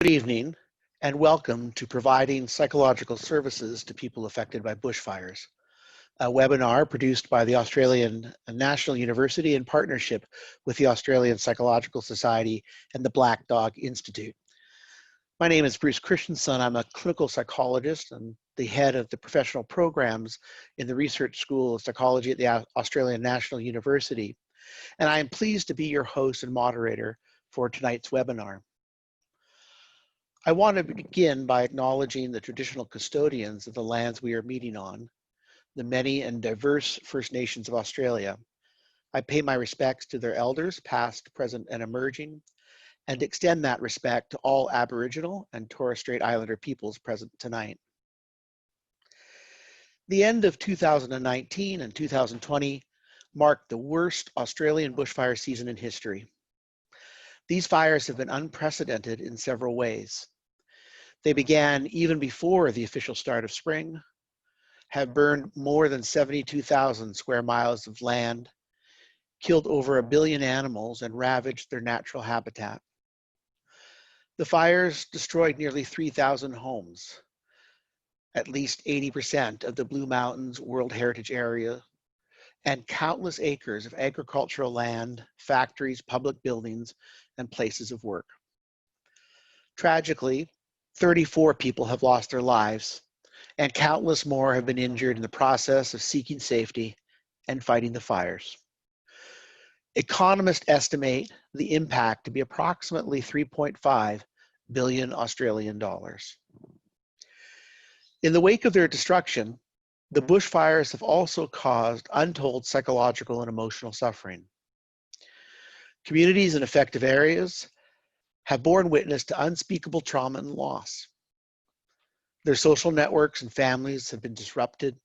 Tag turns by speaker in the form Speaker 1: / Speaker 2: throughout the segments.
Speaker 1: Good evening and welcome to Providing Psychological Services to People Affected by Bushfires, a webinar produced by the Australian National University in partnership with the Australian Psychological Society and the Black Dog Institute. My name is Bruce Christensen. I'm a clinical psychologist and the head of the professional programs in the Research School of Psychology at the Australian National University, and I am pleased to be your host and moderator for tonight's webinar. I want to begin by acknowledging the traditional custodians of the lands we are meeting on, the many and diverse First Nations of Australia. I pay my respects to their elders, past, present, and emerging, and extend that respect to all Aboriginal and Torres Strait Islander peoples present tonight. The end of 2019 and 2020 marked the worst Australian bushfire season in history. These fires have been unprecedented in several ways. They began even before the official start of spring, have burned more than 72,000 square miles of land, killed over 1 billion animals, and ravaged their natural habitat. The fires destroyed nearly 3,000 homes, at least 80% of the Blue Mountains World Heritage Area, and countless acres of agricultural land, factories, public buildings, and places of work. Tragically, 34 people have lost their lives, and countless more have been injured in the process of seeking safety and fighting the fires. Economists estimate the impact to be approximately 3.5 billion Australian dollars. In the wake of their destruction, the bushfires have also caused untold psychological and emotional suffering. Communities in affected areas have borne witness to unspeakable trauma and loss. Their social networks and families have been disrupted.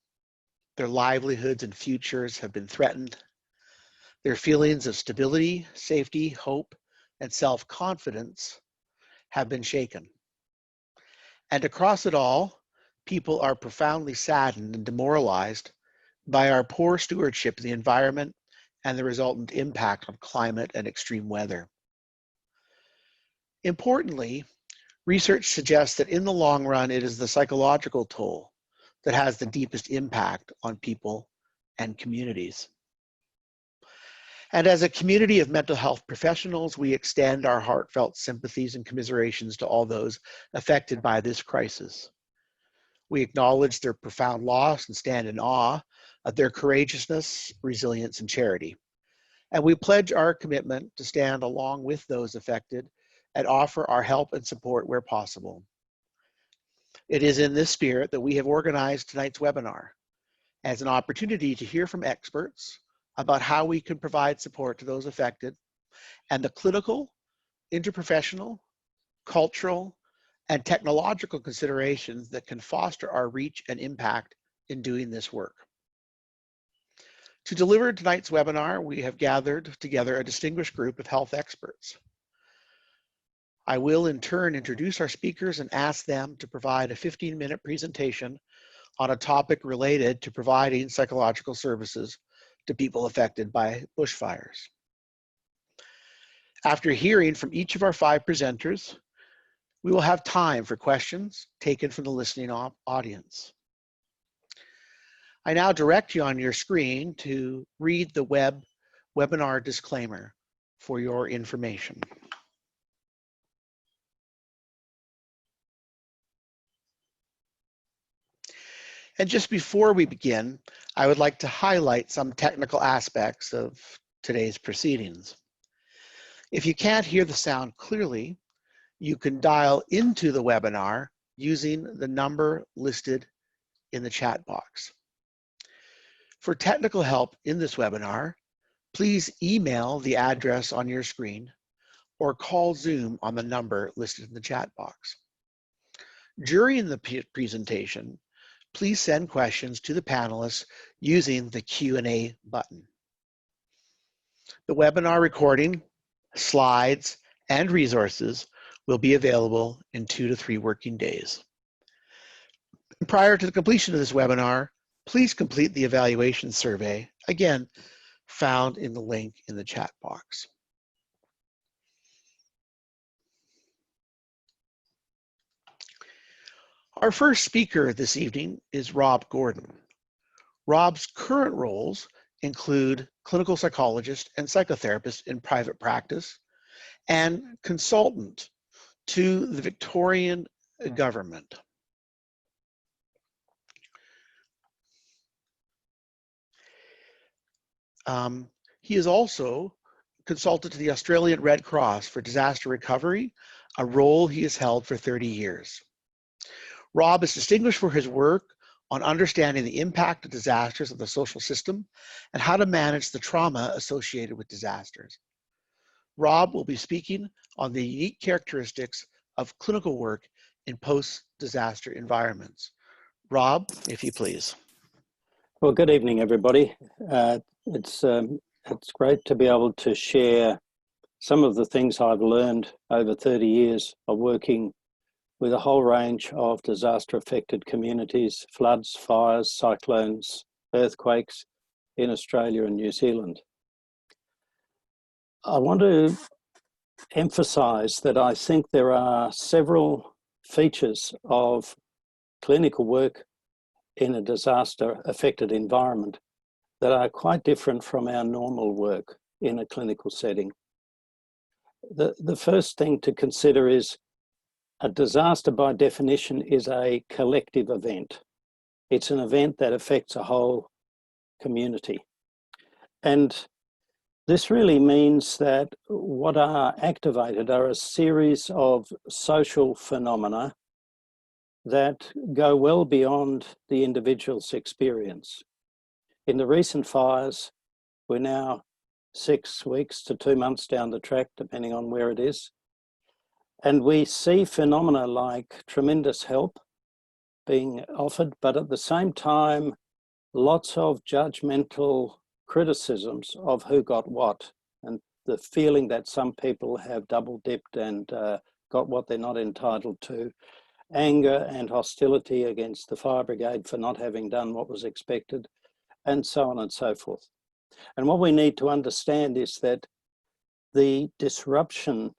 Speaker 1: Their livelihoods and futures have been threatened. Their feelings of stability, safety, hope, and self-confidence have been shaken. And across it all, people are profoundly saddened and demoralized by our poor stewardship of the environment and the resultant impact on climate and extreme weather. Importantly, research suggests that in the long run, it is the psychological toll that has the deepest impact on people and communities. And as a community of mental health professionals, we extend our heartfelt sympathies and commiserations to all those affected by this crisis. We acknowledge their profound loss and stand in awe of their courageousness, resilience, and charity. And we pledge our commitment to stand along with those affected and offer our help and support where possible. It is in this spirit that we have organized tonight's webinar as an opportunity to hear from experts about how we can provide support to those affected and the clinical, interprofessional, cultural, and technological considerations that can foster our reach and impact in doing this work. To deliver tonight's webinar, we have gathered together a distinguished group of health experts. I will in turn introduce our speakers and ask them to provide a 15-minute presentation on a topic related to providing psychological services to people affected by bushfires. After hearing from each of our 5 presenters, we will have time for questions taken from the listening audience. I now direct you on your screen to read the webinar disclaimer for your information. And just before we begin, I would like to highlight some technical aspects of today's proceedings. If you can't hear the sound clearly, you can dial into the webinar using the number listed in the chat box. For technical help in this webinar, please email the address on your screen or call Zoom on the number listed in the chat box. During the presentation, please send questions to the panelists using the Q&A button. The webinar recording, slides, and resources will be available in 2 to 3 working days. Prior to the completion of this webinar, please complete the evaluation survey, again, found in the link in the chat box. Our first speaker this evening is Rob Gordon. Rob's current roles include clinical psychologist and psychotherapist in private practice and consultant to the Victorian government. He is also consultant to the Australian Red Cross for disaster recovery, a role he has held for 30 years. Rob is distinguished for his work on understanding the impact of disasters on the social system and how to manage the trauma associated with disasters. Rob will be speaking on the unique characteristics of clinical work in post-disaster environments. Rob, if you please.
Speaker 2: Well, good evening, everybody. It's great to be able to share some of the things I've learned over 30 years of working with a whole range of disaster-affected communities, floods, fires, cyclones, earthquakes in Australia and New Zealand. I want to emphasize that I think there are several features of clinical work in a disaster-affected environment that are quite different from our normal work in a clinical setting. The first thing to consider is a disaster by definition is a collective event. It's an event that affects a whole community. And this really means that what are activated are a series of social phenomena that go well beyond the individual's experience. In the recent fires, we're now 6 weeks to 2 months down the track, depending on where it is. And we see phenomena like tremendous help being offered, but at the same time, lots of judgmental criticisms of who got what, and the feeling that some people have double dipped and got what they're not entitled to, anger and hostility against the fire brigade for not having done what was expected, and so on and so forth. And what we need to understand is that the disruption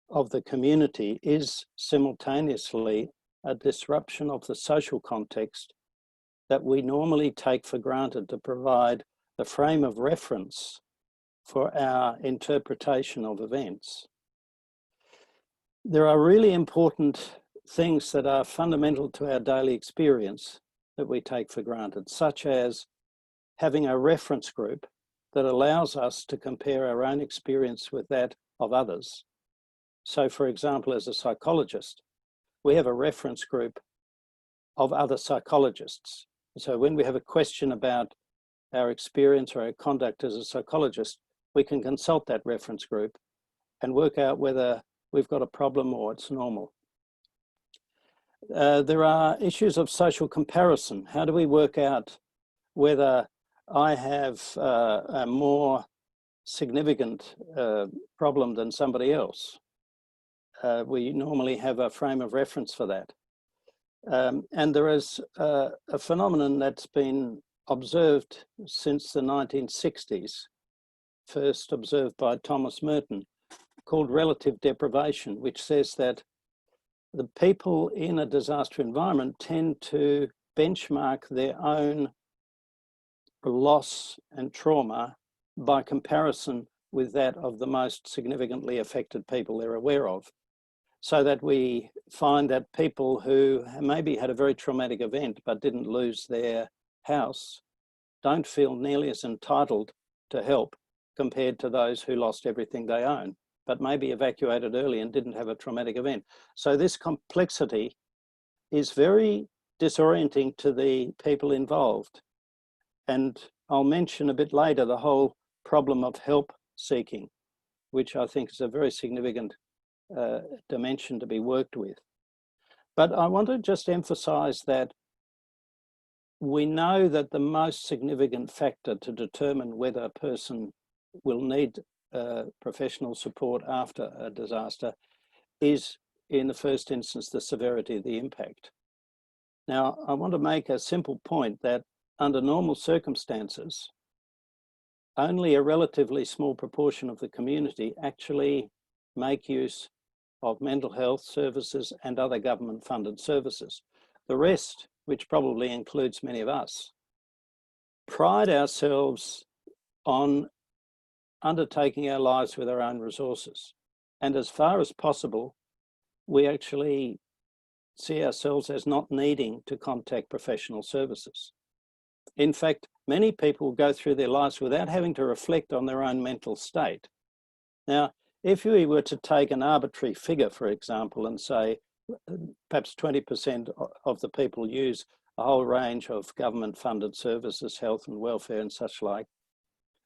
Speaker 2: of the community is simultaneously a disruption of the social context that we normally take for granted to provide the frame of reference for our interpretation of events. There are really important things that are fundamental to our daily experience that we take for granted, such as having a reference group that allows us to compare our own experience with that of others. So, for example, as a psychologist, we have a reference group of other psychologists. So when we have a question about our experience or our conduct as a psychologist, we can consult that reference group and work out whether we've got a problem or it's normal. There are issues of social comparison. How do we work out whether I have a more significant problem than somebody else? We normally have a frame of reference for that. And there is a phenomenon that's been observed since the 1960s, first observed by Thomas Merton, called relative deprivation, which says that the people in a disaster environment tend to benchmark their own loss and trauma by comparison with that of the most significantly affected people they're aware of. So that we find that people who maybe had a very traumatic event but didn't lose their house don't feel nearly as entitled to help compared to those who lost everything they own, but maybe evacuated early and didn't have a traumatic event. So this complexity is very disorienting to the people involved. And I'll mention a bit later the whole problem of help seeking, which I think is a very significant dimension to be worked with. But I want to just emphasize that we know that the most significant factor to determine whether a person will need professional support after a disaster is, in the first instance, the severity of the impact. Now, I want to make a simple point that under normal circumstances, only a relatively small proportion of the community actually make use of mental health services and other government funded services. The rest, which probably includes many of us, pride ourselves on undertaking our lives with our own resources. And as far as possible, we actually see ourselves as not needing to contact professional services. In fact, many people go through their lives without having to reflect on their own mental state. Now, if we were to take an arbitrary figure, for example, and say perhaps 20% of the people use a whole range of government-funded services, health and welfare and such like,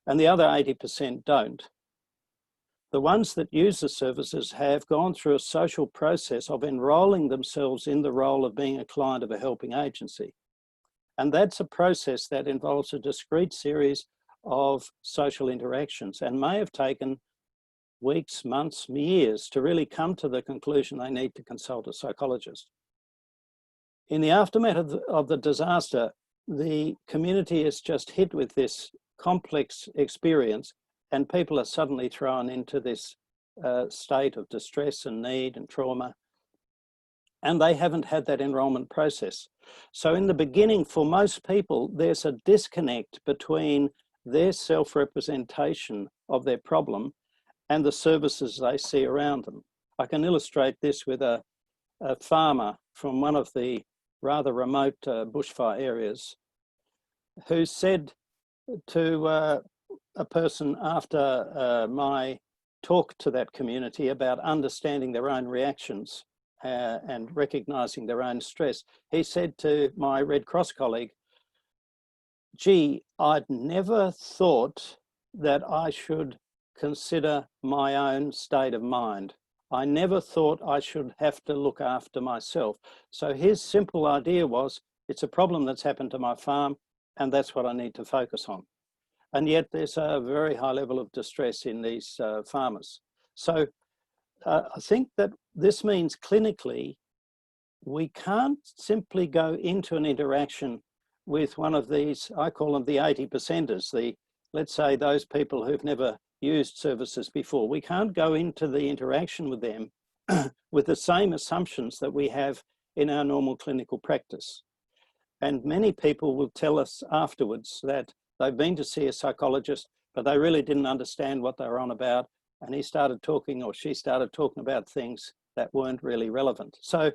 Speaker 2: and the other 80% don't, the ones that use the services have gone through a social process of enrolling themselves in the role of being a client of a helping agency. And that's a process that involves a discrete series of social interactions and may have taken weeks, months, years to really come to the conclusion they need to consult a psychologist. In the aftermath of the disaster, the community is just hit with this complex experience, and people are suddenly thrown into this state of distress and need and trauma, and they haven't had that enrolment process. So in the beginning, for most people, there's a disconnect between their self-representation of their problem and the services they see around them. I can illustrate this with a farmer from one of the rather remote bushfire areas who said to a person after my talk to that community about understanding their own reactions and recognizing their own stress, he said to my Red Cross colleague, "Gee, I'd never thought that I should consider my own state of mind. I never thought I should have to look after myself." So his simple idea was, it's a problem that's happened to my farm, and that's what I need to focus on. And yet there's a very high level of distress in these farmers. So I think that this means clinically, we can't simply go into an interaction with one of these, I call them the 80%ers, let's say those people who've never used services before. We can't go into the interaction with them with the same assumptions that we have in our normal clinical practice. And many people will tell us afterwards that they've been to see a psychologist, but they really didn't understand what they were on about. And he started talking, or she started talking about things that weren't really relevant. So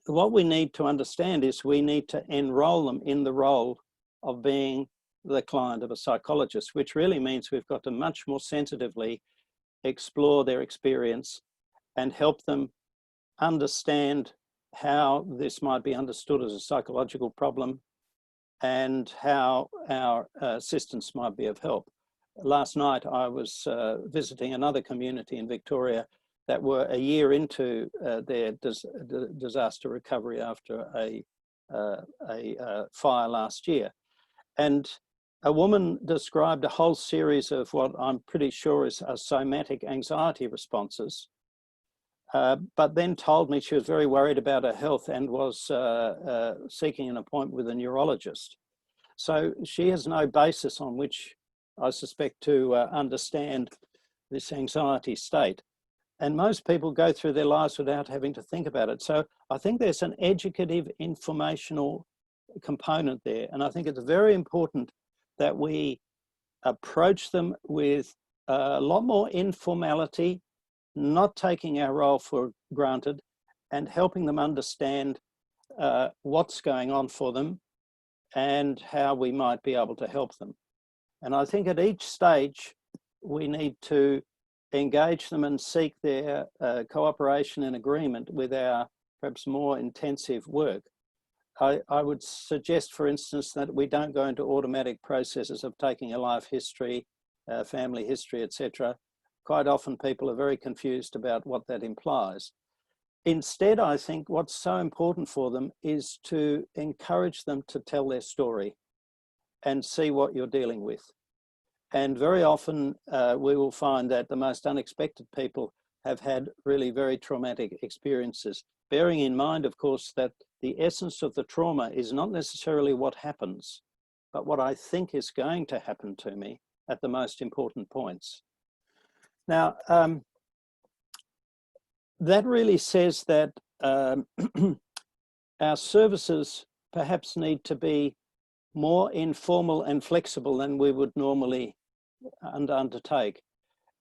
Speaker 2: what we need to understand is we need to enroll them in the role of being the client of a psychologist, which really means we've got to much more sensitively explore their experience and help them understand how this might be understood as a psychological problem and how our assistance might be of help. Last night, I was visiting another community in Victoria that were a year into their disaster recovery after a fire last year. And a woman described a whole series of what I'm pretty sure is somatic anxiety responses, but then told me she was very worried about her health and was seeking an appointment with a neurologist. So she has no basis on which, I suspect, to understand this anxiety state. And most people go through their lives without having to think about it. So I think there's an educative, informational component there. And I think it's very important that we approach them with a lot more informality, not taking our role for granted, and helping them understand what's going on for them and how we might be able to help them. And I think at each stage, we need to engage them and seek their cooperation and agreement with our perhaps more intensive work. I would suggest, for instance, that we don't go into automatic processes of taking a life history, family history, etc. Quite often people are very confused about what that implies. Instead, I think what's so important for them is to encourage them to tell their story and see what you're dealing with. And very often we will find that the most unexpected people have had really very traumatic experiences, bearing in mind, of course, that the essence of the trauma is not necessarily what happens, but what I think is going to happen to me at the most important points. Now, that really says that our services perhaps need to be more informal and flexible than we would normally undertake.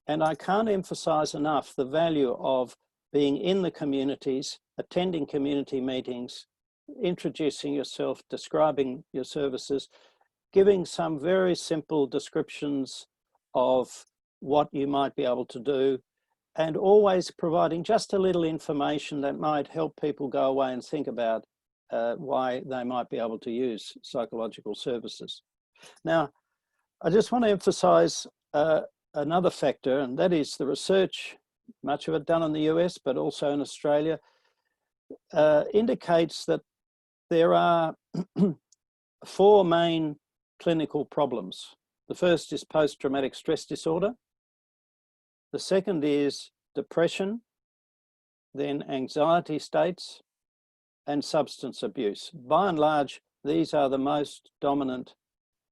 Speaker 2: And I can't emphasize enough the value of being in the communities, attending community meetings, introducing yourself, describing your services, giving some very simple descriptions of what you might be able to do, and always providing just a little information that might help people go away and think about why they might be able to use psychological services. Now, I just want to emphasize another factor, and that is the research, much of it done in the US, but also in Australia, indicates that there are 4 main clinical problems. The first is post-traumatic stress disorder. The second is depression, then anxiety states, and substance abuse. By and large, these are the most dominant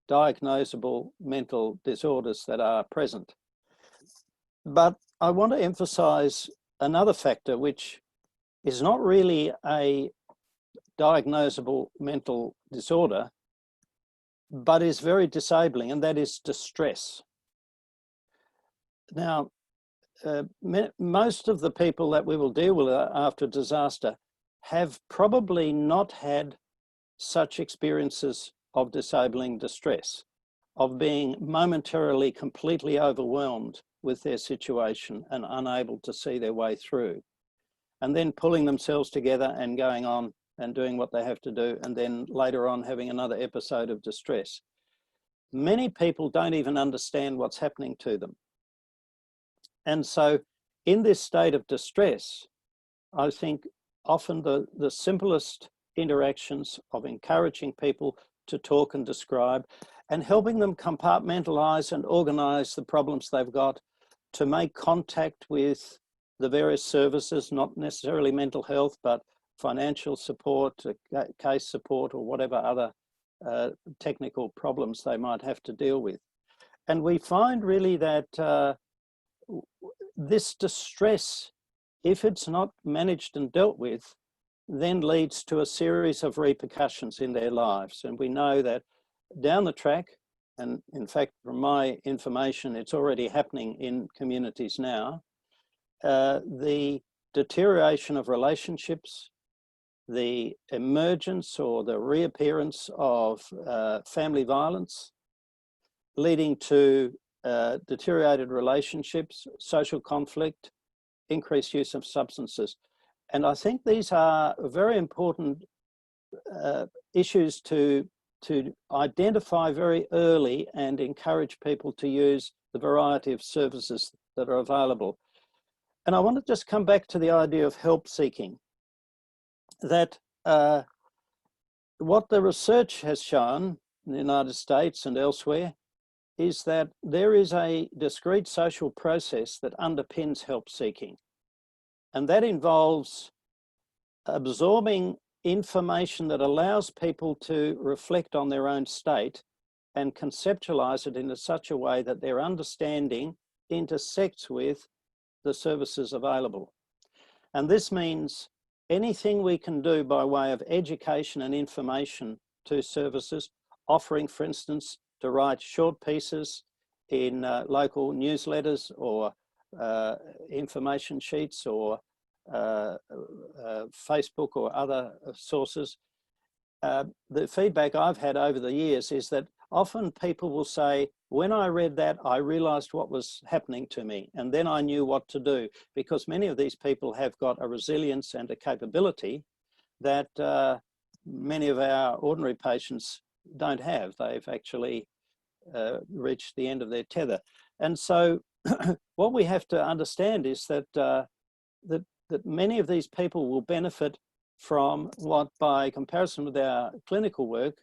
Speaker 2: diagnosable mental disorders that are present. But I want to emphasize another factor, which is not really a diagnosable mental disorder, but is very disabling, and that is distress. Now, most of the people that we will deal with after disaster have probably not had such experiences of disabling distress, of being momentarily completely overwhelmed with their situation and unable to see their way through, and then pulling themselves together and going on and doing what they have to do, and then later on having another episode of distress. Many people don't even understand what's happening to them. And so in this state of distress, I think often the simplest interactions of encouraging people to talk and describe and helping them compartmentalize and organize the problems they've got, to make contact with the various services, not necessarily mental health, but financial support, case support, or whatever other technical problems they might have to deal with. And we find really that this distress, if it's not managed and dealt with, then leads to a series of repercussions in their lives. And we know that down the track, and in fact, from my information, it's already happening in communities now, the deterioration of relationships, the emergence or the reappearance of family violence, leading to deteriorated relationships, social conflict, increased use of substances. And I think these are very important issues to identify very early and encourage people to use the variety of services that are available. And I want to just come back to the idea of help seeking, that what the research has shown in the United States and elsewhere is that there is a discrete social process that underpins help seeking. And that involves absorbing information that allows people to reflect on their own state and conceptualize it in such a way that their understanding intersects with the services available. And this means anything we can do by way of education and information to services, offering, for instance, to write short pieces in local newsletters or information sheets or Facebook or other sources. The feedback I've had over the years is that often people will say, when I read that, I realized what was happening to me, and then I knew what to do, because many of these people have got a resilience and a capability that many of our ordinary patients don't have. They've actually reached the end of their tether. And so what we have to understand is that, that many of these people will benefit from what, by comparison with our clinical work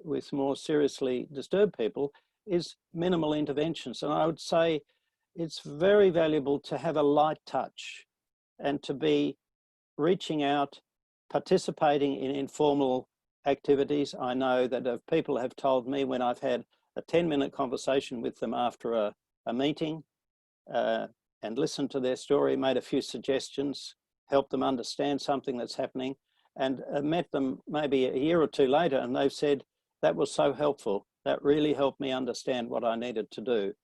Speaker 2: with more seriously disturbed people, is minimal interventions. And I would say it's very valuable to have a light touch and to be reaching out, participating in informal activities. I know that people have told me when I've had a 10-minute conversation with them after a meeting and listened to their story, made a few suggestions, helped them understand something that's happening, and met them maybe a year or two later, and they've said, that was so helpful. That really helped me understand what I needed to do.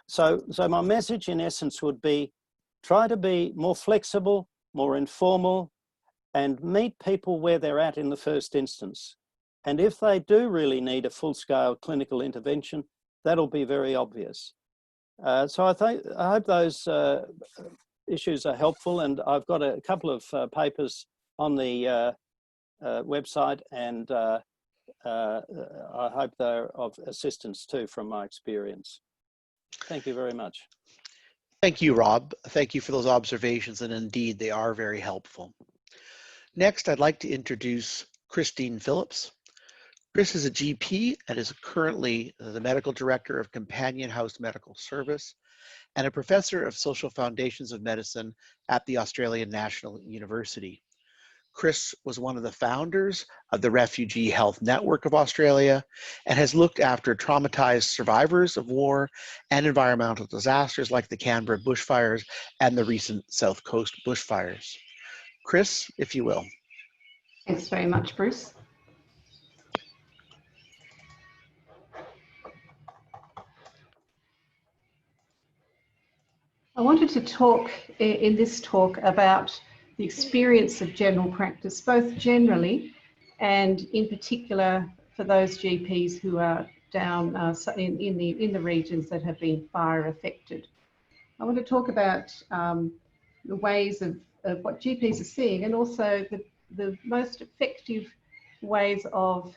Speaker 2: So my message in essence would be, try to be more flexible, more informal, and meet people where they're at in the first instance. And if they do really need a full-scale clinical intervention, that'll be very obvious. So I hope those issues are helpful, and I've got a couple of papers on the website, and I hope they're of assistance too from my experience. Thank you very much.
Speaker 1: Thank you, Rob. Thank you for those observations, and indeed they are very helpful. Next, I'd like to introduce Christine Phillips. Chris is a GP and is currently the Medical Director of Companion House Medical Service and a Professor of Social Foundations of Medicine at the Australian National University. Chris was one of the founders of the Refugee Health Network of Australia and has looked after traumatized survivors of war and environmental disasters like the Canberra bushfires and the recent South Coast bushfires. Chris, if you will.
Speaker 3: Thanks very much, Bruce. I wanted to talk in this talk about the experience of general practice, both generally and in particular for those GPs who are down in the regions that have been fire affected. I want to talk about the ways of what GPs are seeing, and also the most effective ways of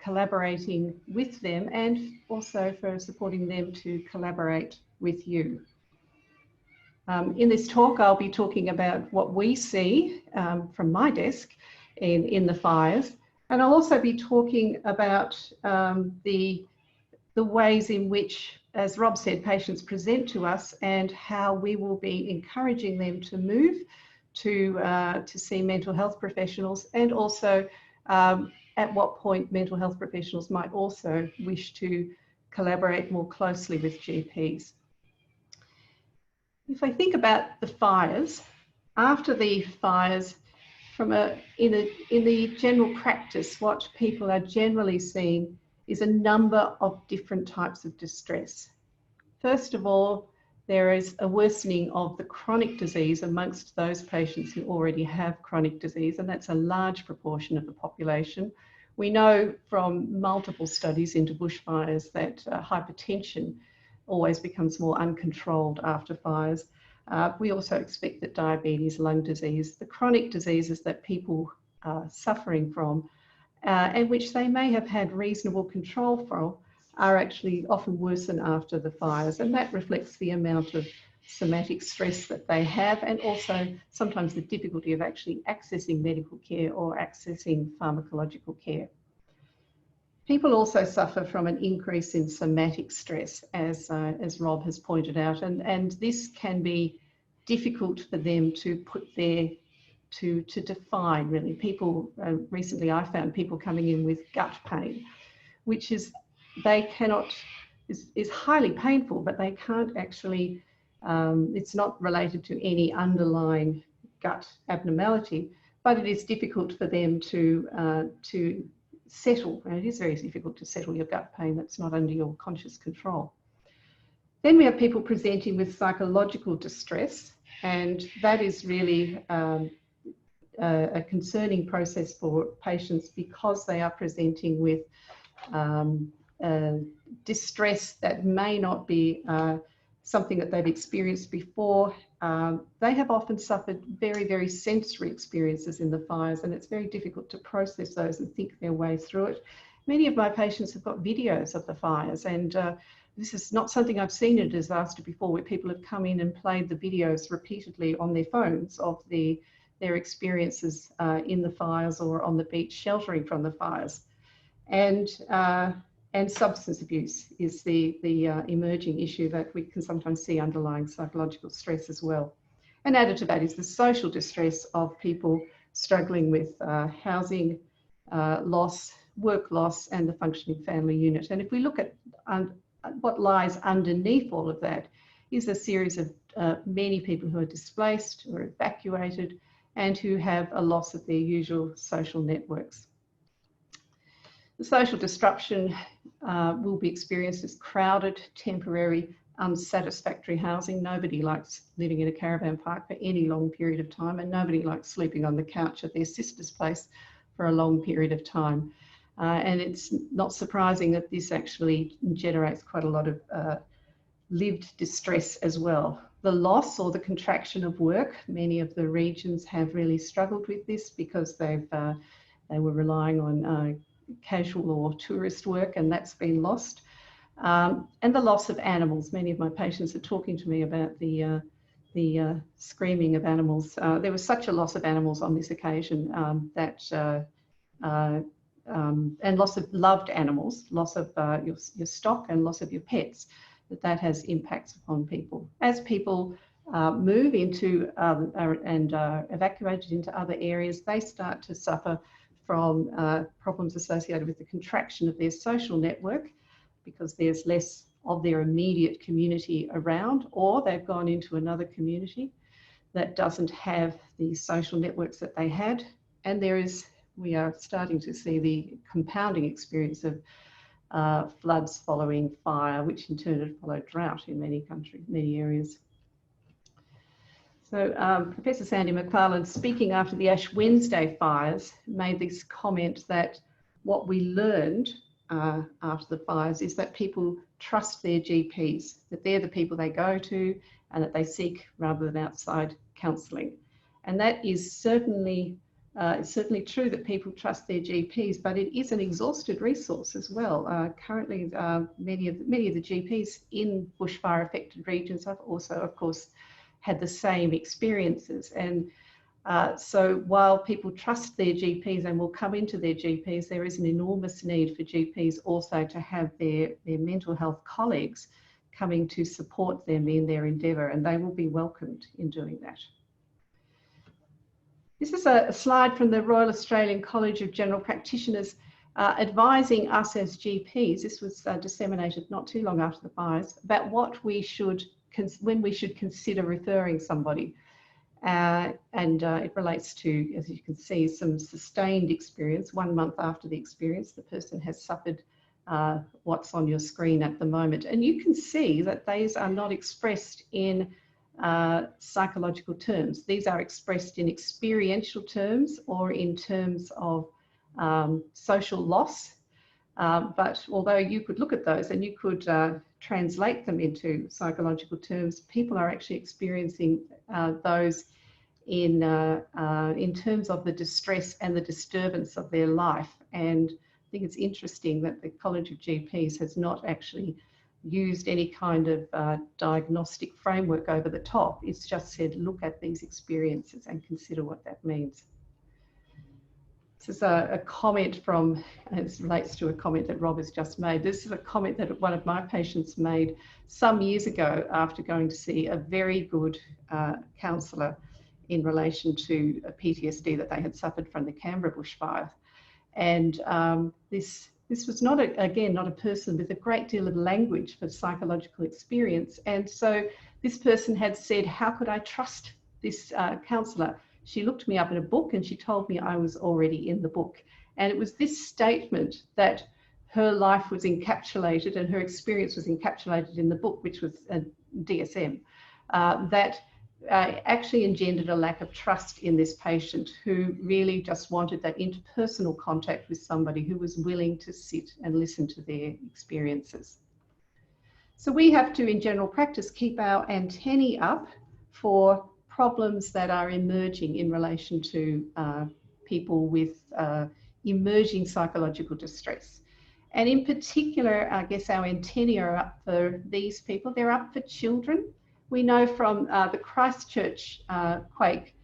Speaker 3: collaborating with them, and also for supporting them to collaborate with you. In this talk, I'll be talking about what we see from my desk in the fires, and I'll also be talking about the ways in which, as Rob said, patients present to us, and how we will be encouraging them to move to see mental health professionals, and also at what point mental health professionals might also wish to collaborate more closely with GPs. If I think about the fires, after the fires, in the general practice, what people are generally seeing is a number of different types of distress. First of all, there is a worsening of the chronic disease amongst those patients who already have chronic disease, and that's a large proportion of the population. We know from multiple studies into bushfires that hypertension always becomes more uncontrolled after fires. We also expect that diabetes, lung disease, the chronic diseases that people are suffering from, and which they may have had reasonable control from, are actually often worsen after the fires. And that reflects the amount of somatic stress that they have, and also sometimes the difficulty of actually accessing medical care or accessing pharmacological care. People also suffer from an increase in somatic stress, as Rob has pointed out, and this can be difficult for them to put to define, really. People, recently I found people coming in with gut pain, which is highly painful, but they can't actually, it's not related to any underlying gut abnormality, but it is difficult for them to settle, and it is very difficult to settle your gut pain that's not under your conscious control. Then we have people presenting with psychological distress, and that is really a concerning process for patients, because they are presenting with distress that may not be something that they've experienced before. They have often suffered very, very sensory experiences in the fires, and it's very difficult to process those and think their way through it. Many of my patients have got videos of the fires, and this is not something I've seen in a disaster before, where people have come in and played the videos repeatedly on their phones of their experiences in the fires or on the beach sheltering from the fires. And substance abuse is the emerging issue that we can sometimes see underlying psychological stress as well. And added to that is the social distress of people struggling with housing loss, work loss, and the functioning family unit. And if we look at what lies underneath all of that, is a series of many people who are displaced or evacuated, and who have a loss of their usual social networks. The social disruption will be experienced as crowded, temporary, unsatisfactory housing. Nobody likes living in a caravan park for any long period of time, and nobody likes sleeping on the couch at their sister's place for a long period of time. And it's not surprising that this actually generates quite a lot of lived distress as well. The loss or the contraction of work, many of the regions have really struggled with this because they were relying on casual or tourist work, and that's been lost. And the loss of animals. Many of my patients are talking to me about the screaming of animals. There was such a loss of animals on this occasion and loss of loved animals, loss of your stock and loss of your pets, that has impacts upon people. As people move into and evacuated into other areas, they start to suffer from problems associated with the contraction of their social network, because there's less of their immediate community around, or they've gone into another community that doesn't have the social networks that they had. And we are starting to see the compounding experience of floods following fire, which in turn had followed drought in many countries, many areas. So Professor Sandy McFarlane, speaking after the Ash Wednesday fires, made this comment that what we learned after the fires is that people trust their GPs, that they're the people they go to and that they seek rather than outside counselling. And that is certainly true, that people trust their GPs, but it is an exhausted resource as well. Currently, many of the GPs in bushfire affected regions have also, of course, had the same experiences. And so while people trust their GPs and will come into their GPs, there is an enormous need for GPs also to have their mental health colleagues coming to support them in their endeavour, and they will be welcomed in doing that. This is a slide from the Royal Australian College of General Practitioners advising us as GPs. This was disseminated not too long after the fires, about what we should, when we should consider referring somebody. It relates to, as you can see, some sustained experience. 1 month after the experience, the person has suffered what's on your screen at the moment. And you can see that these are not expressed in psychological terms. These are expressed in experiential terms or in terms of social loss. But although you could look at those and you could translate them into psychological terms, people are actually experiencing those in terms of the distress and the disturbance of their life. And I think it's interesting that the College of GPs has not actually used any kind of diagnostic framework over the top. It's just said, look at these experiences and consider what that means. This is a comment from, and it relates to a comment that Rob has just made. This is a comment that one of my patients made some years ago after going to see a very good counsellor in relation to a PTSD that they had suffered from the Canberra bushfire. And this was not, again, not a person with a great deal of language for psychological experience. And so this person had said, how could I trust this counsellor? She looked me up in a book and she told me I was already in the book. And it was this statement that her life was encapsulated and her experience was encapsulated in the book, which was a DSM, that actually engendered a lack of trust in this patient, who really just wanted that interpersonal contact with somebody who was willing to sit and listen to their experiences. So we have to, in general practice, keep our antennae up for problems that are emerging in relation to people with emerging psychological distress. And in particular, I guess our antennae are up for these people. They're up for children. We know from the Christchurch quake,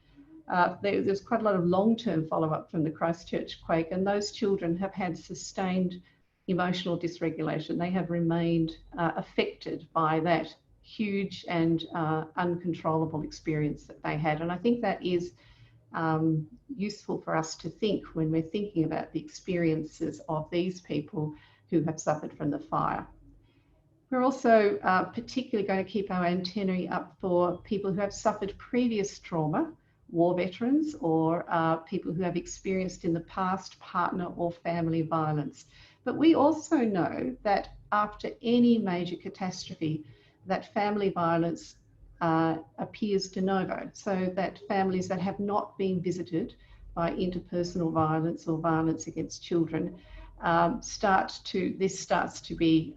Speaker 3: there's quite a lot of long-term follow-up from the Christchurch quake, and those children have had sustained emotional dysregulation. They have remained affected by that huge and uncontrollable experience that they had. And I think that is useful for us to think when we're thinking about the experiences of these people who have suffered from the fire. We're also particularly going to keep our antennae up for people who have suffered previous trauma war veterans or people who have experienced in the past partner or family violence. But we also know that after any major catastrophe, that family violence appears de novo, so that families that have not been visited by interpersonal violence or violence against children starts to be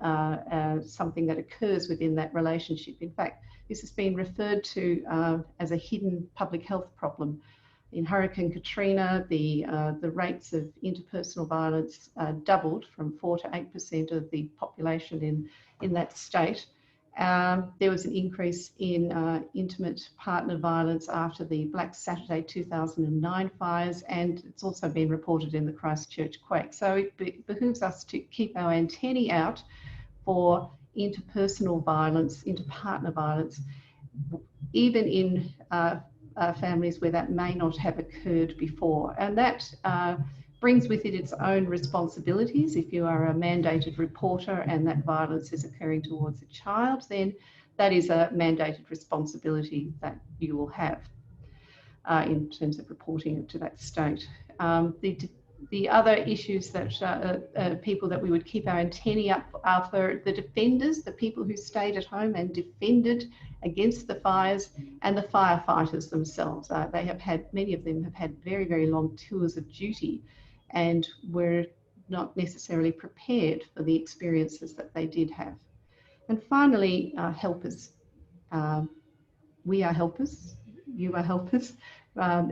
Speaker 3: something that occurs within that relationship. In fact, this has been referred to as a hidden public health problem. In Hurricane Katrina, the rates of interpersonal violence doubled from 4 to 8% of the population in that state. There was an increase in intimate partner violence after the Black Saturday 2009 fires, and it's also been reported in the Christchurch quake. So it behooves us to keep our antennae out for interpersonal violence, interpartner violence, even in families where that may not have occurred before. And that brings with it its own responsibilities. If you are a mandated reporter and that violence is occurring towards a child, then that is a mandated responsibility that you will have in terms of reporting it to that state. The other issues that people that we would keep our antennae up are for the defenders, the people who stayed at home and defended against the fires, and the firefighters themselves. They have had, many of them have had very, very long tours of duty and were not necessarily prepared for the experiences that they did have. And finally, helpers. We are helpers, you are helpers.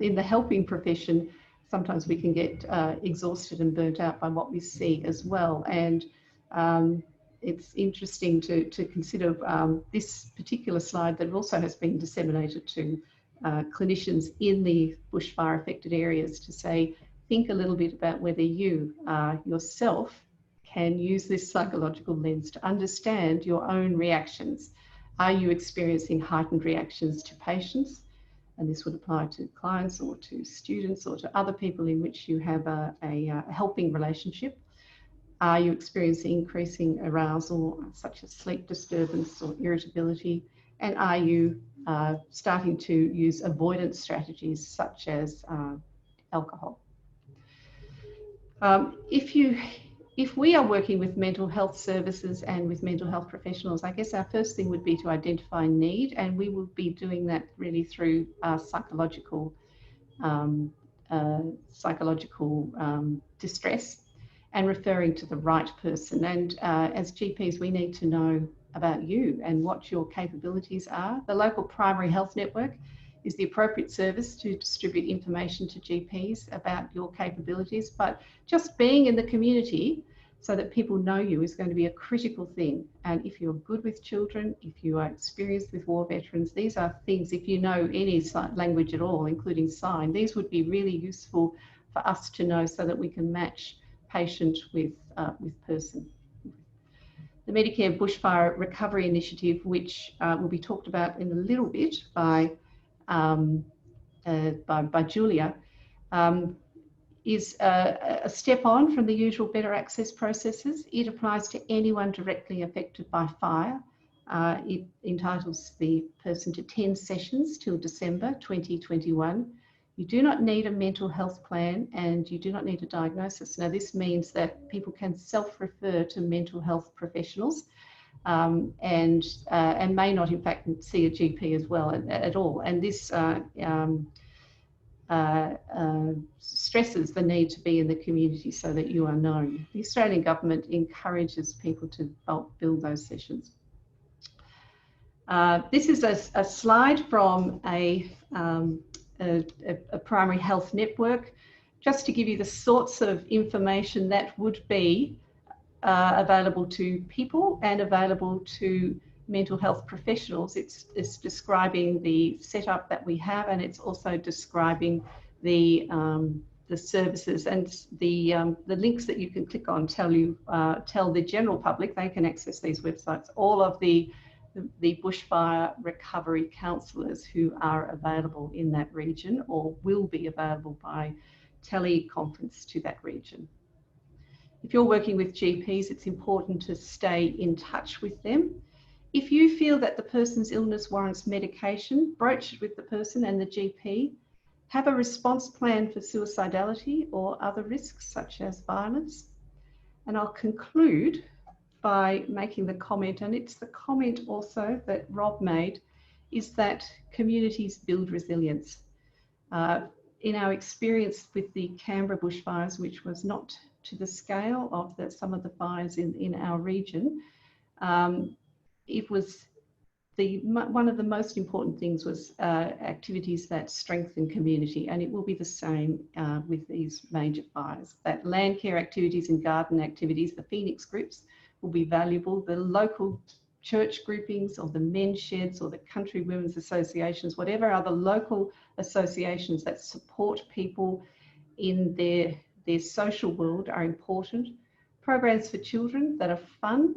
Speaker 3: In the helping profession, sometimes we can get exhausted and burnt out by what we see as well. And it's interesting to consider this particular slide that also has been disseminated to clinicians in the bushfire affected areas to say, think a little bit about whether you yourself can use this psychological lens to understand your own reactions. Are you experiencing heightened reactions to patients? And this would apply to clients or to students or to other people in which you have a helping relationship. Are you experiencing increasing arousal, such as sleep disturbance or irritability? And are you starting to use avoidance strategies such as alcohol? If we are working with mental health services and with mental health professionals, I guess our first thing would be to identify need, and we will be doing that really through psychological distress and referring to the right person. And as GPs, we need to know about you and what your capabilities are. The local primary health network is the appropriate service to distribute information to GPs about your capabilities, but just being in the community so that people know you is going to be a critical thing. And if you're good with children, if you are experienced with war veterans, these are things, if you know any language at all, including sign, these would be really useful for us to know so that we can match patient with person. The Medicare Bushfire Recovery Initiative, which will be talked about in a little bit by Julia, is a step on from the usual better access processes. It applies to anyone directly affected by fire. It entitles the person to 10 sessions till December 2021. You do not need a mental health plan and you do not need a diagnosis. Now, this means that people can self-refer to mental health professionals and may not, in fact, see a GP as well at all. And this stresses the need to be in the community so that you are known. The Australian government encourages people to build those sessions. This is a slide from a primary health network, just to give you the sorts of information that would be available to people and available to mental health professionals. It's describing the setup that we have, and it's also describing the services, and the links that you can click on tell the general public they can access these websites. All of the bushfire recovery counsellors who are available in that region or will be available by teleconference to that region. If you're working with GPs, it's important to stay in touch with them. If you feel that the person's illness warrants medication, broach it with the person and the GP. have a response plan for suicidality or other risks such as violence. And I'll conclude by making the comment, and it's the comment also that Rob made, is that communities build resilience. In our experience with the Canberra bushfires, which was not to the scale of some of the fires in our region, it was one of the most important things was activities that strengthen community, and it will be the same with these major fires. That land care activities and garden activities, the Phoenix groups, will be valuable. The local church groupings or the men's sheds or the country women's associations, whatever other local associations that support people in their social world are important. Programs for children that are fun,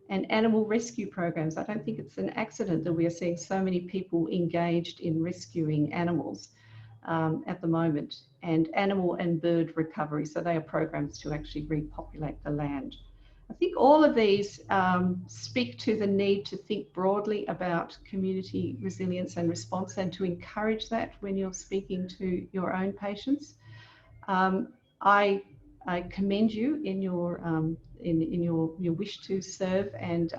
Speaker 3: and animal rescue programs. I don't think it's an accident that we are seeing so many people engaged in rescuing animals at the moment, and animal and bird recovery. So they are programs to actually repopulate the land. I think all of these speak to the need to think broadly about community resilience and response, and to encourage that when you're speaking to your own patients. I commend you in your wish to serve, and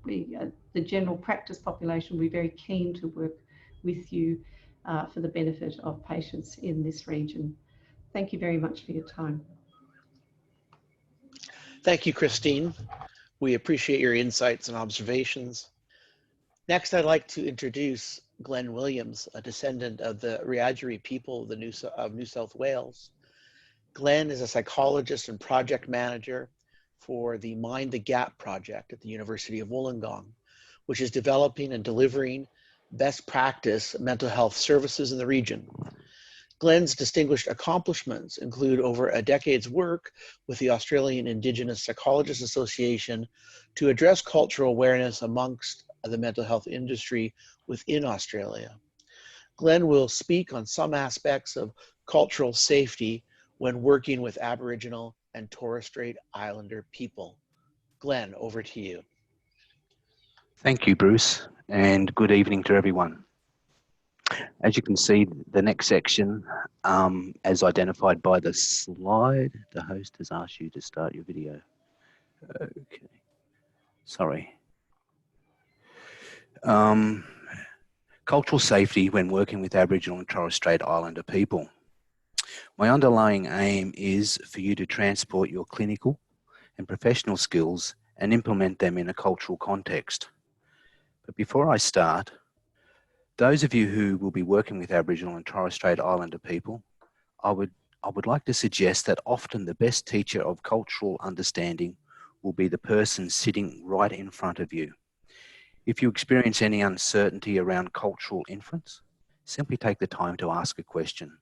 Speaker 3: the general practice population will be very keen to work with you for the benefit of patients in this region. Thank you very much for your time.
Speaker 1: Thank you, Christine. We appreciate your insights and observations. Next, I'd like to introduce Glenn Williams, a descendant of the Wiradjuri people of New South Wales. Glenn is a psychologist and project manager for the Mind the Gap project at the University of Wollongong, which is developing and delivering best practice mental health services in the region. Glenn's distinguished accomplishments include over a decade's work with the Australian Indigenous Psychologists Association to address cultural awareness amongst the mental health industry within Australia. Glenn will speak on some aspects of cultural safety when working with Aboriginal and Torres Strait Islander people. Glenn, over to you.
Speaker 4: Thank you, Bruce, and good evening to everyone. As you can see, the next section, as identified by the slide, the host has asked you to start your video. Okay, sorry. Cultural safety when working with Aboriginal and Torres Strait Islander people. My underlying aim is for you to transport your clinical and professional skills and implement them in a cultural context. But before I start, those of you who will be working with Aboriginal and Torres Strait Islander people, I would like to suggest that often the best teacher of cultural understanding will be the person sitting right in front of you. If you experience any uncertainty around cultural inference, simply take the time to ask a question.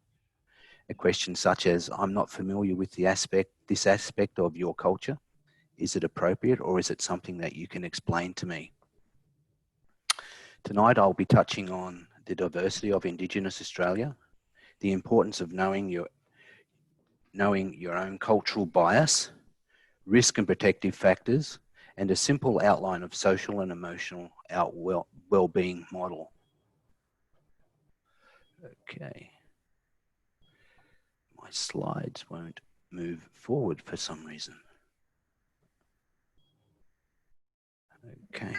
Speaker 4: A question such as, I'm not familiar with this aspect of your culture. Is it appropriate, or is it something that you can explain to me? Tonight, I'll be touching on the diversity of Indigenous Australia, the importance of knowing your own cultural bias, risk and protective factors, and a simple outline of social and emotional well-being model. Okay. My slides won't move forward for some reason. Okay.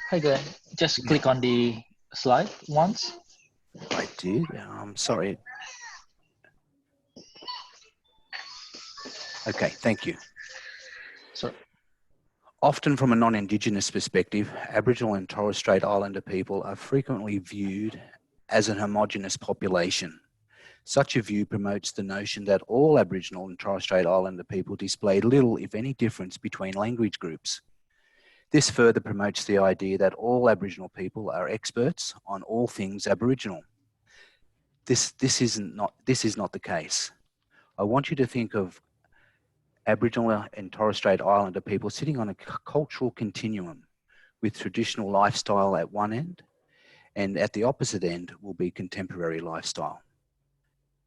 Speaker 5: Hi Glenn, just click on the slide once.
Speaker 4: I did. I'm sorry. Okay, thank you.
Speaker 5: So,
Speaker 4: often from a non-Indigenous perspective, Aboriginal and Torres Strait Islander people are frequently viewed as an homogenous population. Such a view promotes the notion that all Aboriginal and Torres Strait Islander people display little, if any, difference between language groups. This further promotes the idea that all Aboriginal people are experts on all things Aboriginal. This is not the case. I want you to think of Aboriginal and Torres Strait Islander people sitting on a cultural continuum with traditional lifestyle at one end, and at the opposite end will be contemporary lifestyle.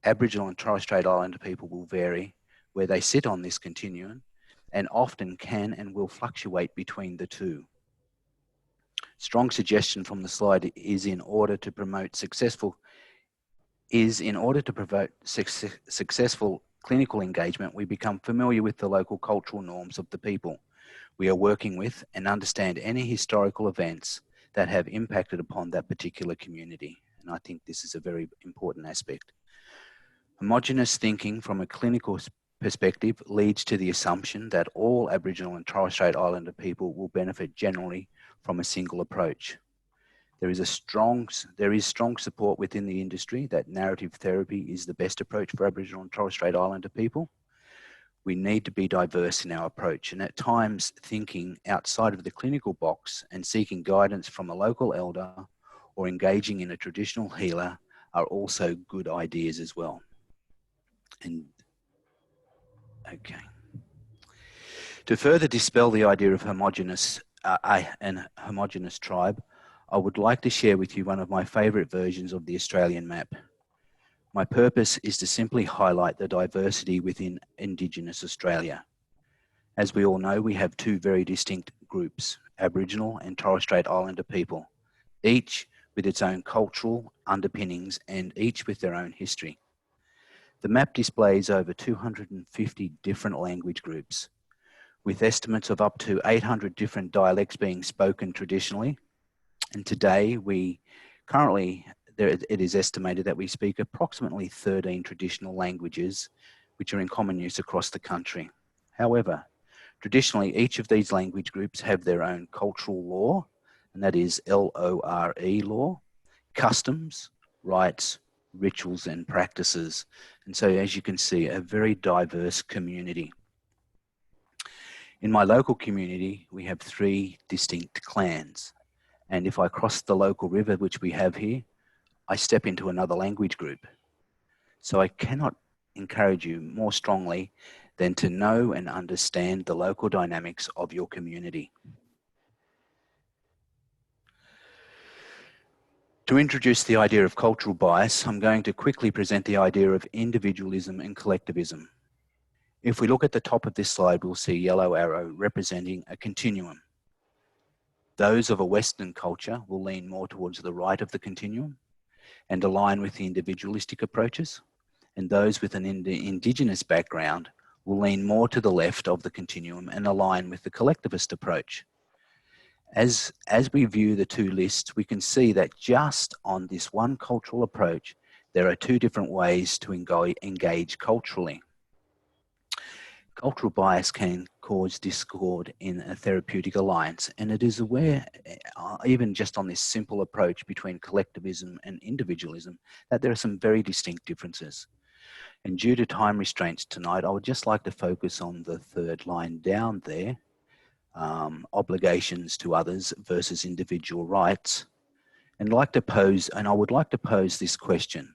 Speaker 4: Aboriginal and Torres Strait Islander people will vary where they sit on this continuum, and often can and will fluctuate between the two. Strong suggestion from the slide is in order to promote successful is in order to promote successful clinical engagement, we become familiar with the local cultural norms of the people we are working with and understand any historical events that have impacted upon that particular community. And I think this is a very important aspect. Homogeneous thinking from a clinical perspective leads to the assumption that all Aboriginal and Torres Strait Islander people will benefit generally from a single approach. There is strong support within the industry that narrative therapy is the best approach for Aboriginal and Torres Strait Islander people. We need to be diverse in our approach, and at times thinking outside of the clinical box and seeking guidance from a local elder or engaging in a traditional healer are also good ideas as well. And okay. To further dispel the idea of homogeneous tribe, I would like to share with you one of my favourite versions of the Australian map. My purpose is to simply highlight the diversity within Indigenous Australia. As we all know, we have two very distinct groups, Aboriginal and Torres Strait Islander people, each with its own cultural underpinnings and each with their own history. The map displays over 250 different language groups, with estimates of up to 800 different dialects being spoken traditionally. And today, it is estimated that we speak approximately 13 traditional languages, which are in common use across the country. However, traditionally, each of these language groups have their own cultural law, and that is LORE law, customs, rights, rituals, and practices. And so, as you can see, a very diverse community. In my local community, we have 3 distinct clans. And if I cross the local river, which we have here, I step into another language group. So I cannot encourage you more strongly than to know and understand the local dynamics of your community. To introduce the idea of cultural bias, I'm going to quickly present the idea of individualism and collectivism. If we look at the top of this slide, we'll see a yellow arrow representing a continuum. Those of a Western culture will lean more towards the right of the continuum and align with the individualistic approaches, and those with an Indigenous background will lean more to the left of the continuum and align with the collectivist approach. As we view the two lists, we can see that just on this one cultural approach, there are 2 different ways to engage culturally. Cultural bias can cause discord in a therapeutic alliance, and it is aware, even just on this simple approach between collectivism and individualism, that there are some very distinct differences. And due to time restraints tonight, I would just like to focus on the 3rd line down there, obligations to others versus individual rights, and I would like to pose this question: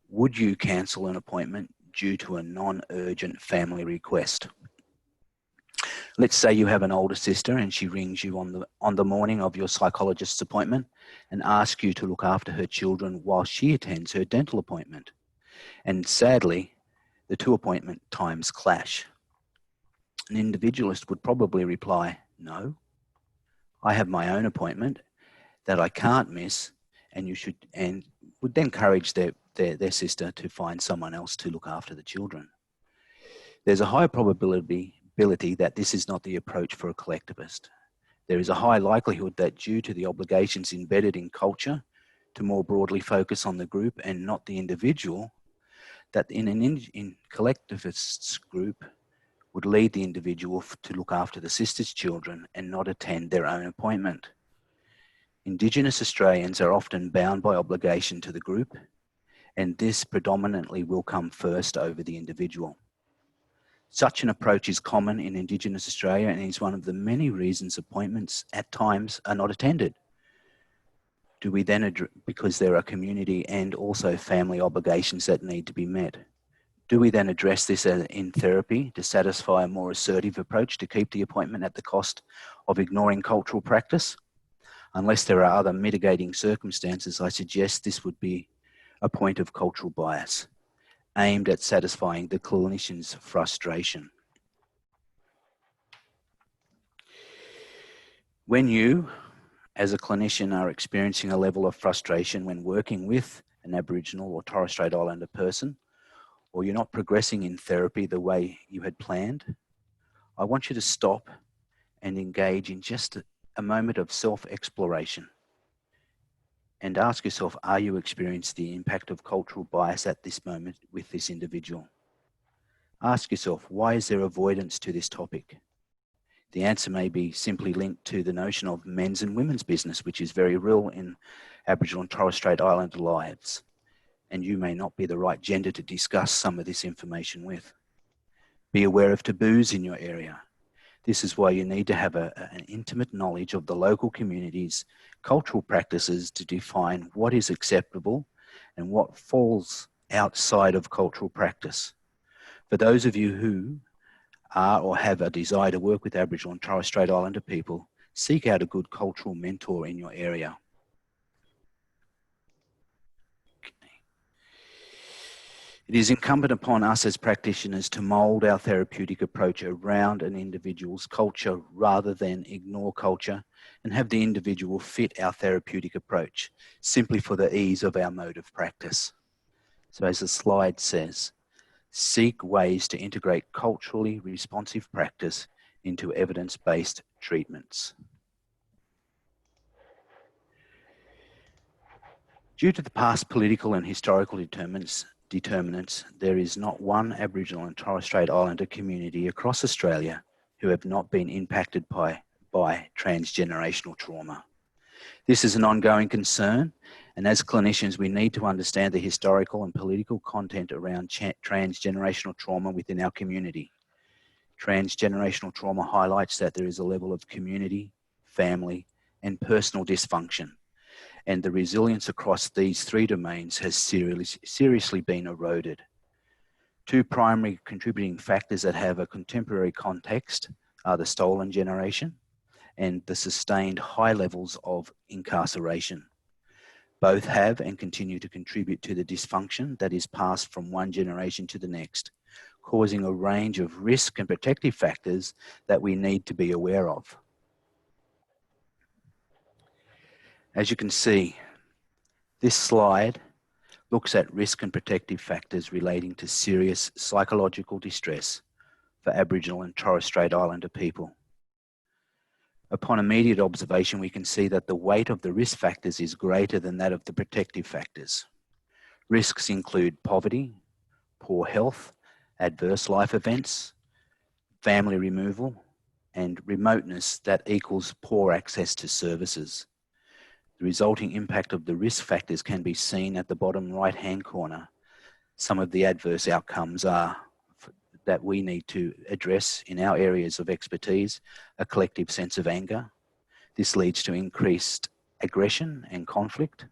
Speaker 4: would you cancel an appointment due to a non-urgent family request? Let's say you have an older sister and she rings you on the morning of your psychologist's appointment and asks you to look after her children while she attends her dental appointment. And sadly, the 2 appointment times clash. An individualist would probably reply, no, I have my own appointment that I can't miss, and would then encourage their sister to find someone else to look after the children. There's a high probability that this is not the approach for a collectivist. There is a high likelihood that due to the obligations embedded in culture to more broadly focus on the group and not the individual, that in collectivists group would lead the individual to look after the sister's children and not attend their own appointment. Indigenous Australians are often bound by obligation to the group, and this predominantly will come first over the individual. Such an approach is common in Indigenous Australia and is one of the many reasons appointments at times are not attended. Do we then, because there are community and also family obligations that need to be met, do we then address this in therapy to satisfy a more assertive approach to keep the appointment at the cost of ignoring cultural practice? Unless there are other mitigating circumstances, I suggest this would be a point of cultural bias aimed at satisfying the clinician's frustration. When you, as a clinician, are experiencing a level of frustration when working with an Aboriginal or Torres Strait Islander person, or you're not progressing in therapy the way you had planned, I want you to stop and engage in just a moment of self-exploration and ask yourself, are you experiencing the impact of cultural bias at this moment with this individual? Ask yourself, why is there avoidance to this topic? The answer may be simply linked to the notion of men's and women's business, which is very real in Aboriginal and Torres Strait Islander lives. And you may not be the right gender to discuss some of this information with. Be aware of taboos in your area. This is why you need to have an intimate knowledge of the local community's cultural practices to define what is acceptable and what falls outside of cultural practice. For those of you who are or have a desire to work with Aboriginal and Torres Strait Islander people, seek out a good cultural mentor in your area. It is incumbent upon us as practitioners to mould our therapeutic approach around an individual's culture rather than ignore culture and have the individual fit our therapeutic approach simply for the ease of our mode of practice. So as the slide says, seek ways to integrate culturally responsive practice into evidence-based treatments. Due to the past political and historical determinants, there is not one Aboriginal and Torres Strait Islander community across Australia who have not been impacted by transgenerational trauma. This is an ongoing concern, and as clinicians, we need to understand the historical and political content around transgenerational trauma within our community. Transgenerational trauma highlights that there is a level of community, family, and personal dysfunction, and the resilience across these three domains has seriously been eroded. Two primary contributing factors that have a contemporary context are the stolen generation and the sustained high levels of incarceration. Both have and continue to contribute to the dysfunction that is passed from one generation to the next, causing a range of risk and protective factors that we need to be aware of. As you can see, this slide looks at risk and protective factors relating to serious psychological distress for Aboriginal and Torres Strait Islander people. Upon immediate observation, we can see that the weight of the risk factors is greater than that of the protective factors. Risks include poverty, poor health, adverse life events, family removal, and remoteness that equals poor access to services. The resulting impact of the risk factors can be seen at the bottom right-hand corner. Some of the adverse outcomes are that we need to address in our areas of expertise: a collective sense of anger. This leads to increased aggression and conflict,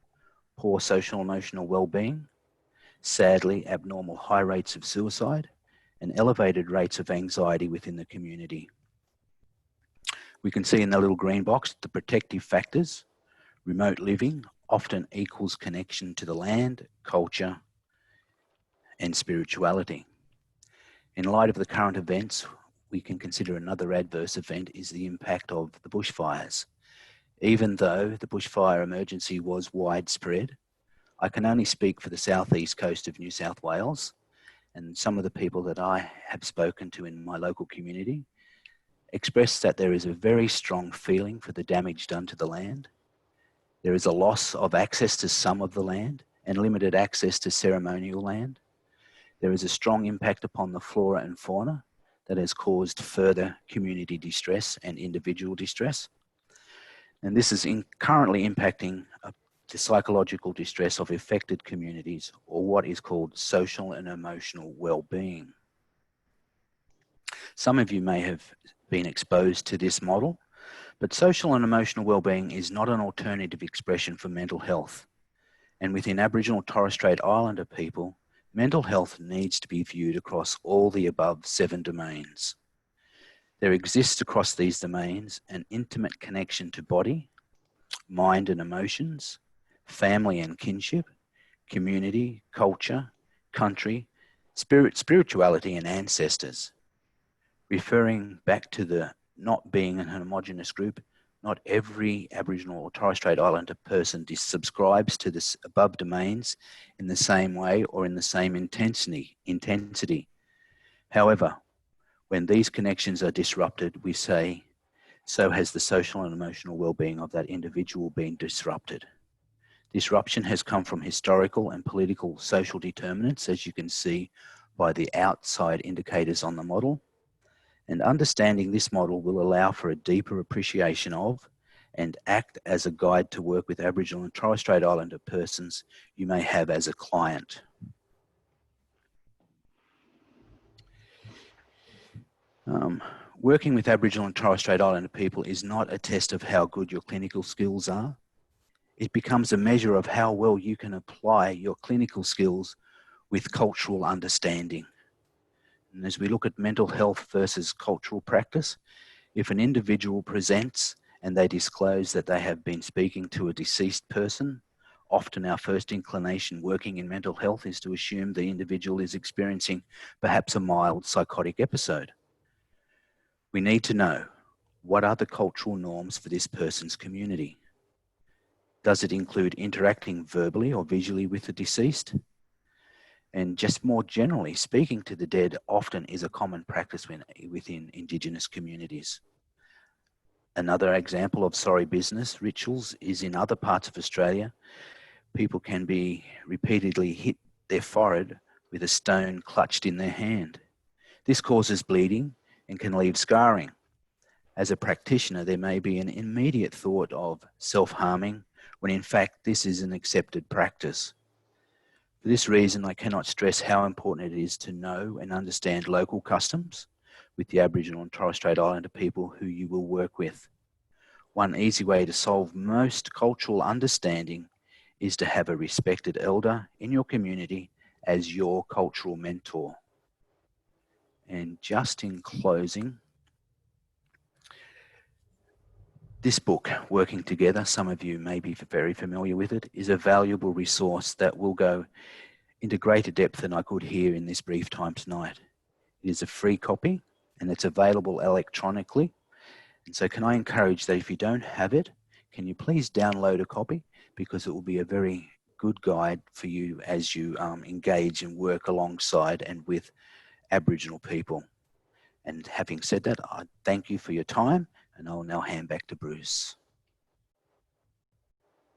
Speaker 4: poor social emotional well-being, sadly abnormal high rates of suicide, and elevated rates of anxiety within the community. We can see in the little green box the protective factors. Remote living often equals connection to the land, culture, and spirituality. In light of the current events, we can consider another adverse event is the impact of the bushfires. Even though the bushfire emergency was widespread, I can only speak for the southeast coast of New South Wales, and some of the people that I have spoken to in my local community express that there is a very strong feeling for the damage done to the land. There is a loss of access to some of the land and limited access to ceremonial land. There is a strong impact upon the flora and fauna that has caused further community distress and individual distress. And this is currently impacting the psychological distress of affected communities, or what is called social and emotional well-being. Some of you may have been exposed to this model, but social and emotional well-being is not an alternative expression for mental health. And within Aboriginal Torres Strait Islander people, mental health needs to be viewed across all the above 7 domains. There exists across these domains an intimate connection to body, mind and emotions, family and kinship, community, culture, country, spirituality and ancestors. Referring back to the not being an homogenous group, Not every Aboriginal or Torres Strait Islander person subscribes to this above domains in the same way or in the same intensity. However, when these connections are disrupted, we say, so has the social and emotional well-being of that individual been disrupted. Disruption has come from historical and political social determinants, as you can see by the outside indicators on the model. And understanding this model will allow for a deeper appreciation of and act as a guide to work with Aboriginal and Torres Strait Islander persons you may have as a client. Working with Aboriginal and Torres Strait Islander people is not a test of how good your clinical skills are. It becomes a measure of how well you can apply your clinical skills with cultural understanding. And as we look at mental health versus cultural practice, if an individual presents and they disclose that they have been speaking to a deceased person, often our first inclination working in mental health is to assume the individual is experiencing perhaps a mild psychotic episode. We need to know, what are the cultural norms for this person's community? Does it include interacting verbally or visually with the deceased? And just more generally, speaking to the dead often is a common practice within Indigenous communities. Another example of sorry business rituals is in other parts of Australia. People can be repeatedly hit their forehead with a stone clutched in their hand. This causes bleeding and can leave scarring. As a practitioner, there may be an immediate thought of self-harming, when in fact this is an accepted practice. For this reason, I cannot stress how important it is to know and understand local customs with the Aboriginal and Torres Strait Islander people who you will work with. One easy way to solve most cultural understanding is to have a respected elder in your community as your cultural mentor. And just in closing, this book, Working Together, some of you may be very familiar with it, is a valuable resource that will go into greater depth than I could here in this brief time tonight. It is a free copy and it's available electronically. And so can I encourage that if you don't have it, can you please download a copy, because it will be a very good guide for you as you engage and work alongside and with Aboriginal people. And having said that, I thank you for your time, and I'll now hand back to Bruce.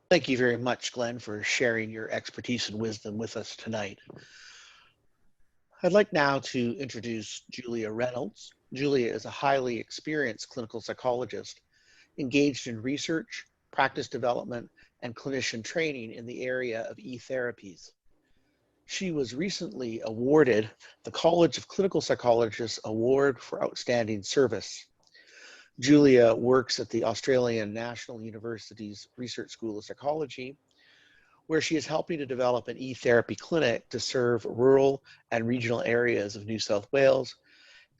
Speaker 1: Thank you very much, Glenn, for sharing your expertise and wisdom with us tonight. I'd like now to introduce Julia Reynolds. Julia is a highly experienced clinical psychologist engaged in research, practice development, and clinician training in the area of e-therapies. She was recently awarded the College of Clinical Psychologists Award for Outstanding Service. Julia works at the Australian National University's Research School of Psychology, where she is helping to develop an e-therapy clinic to serve rural and regional areas of New South Wales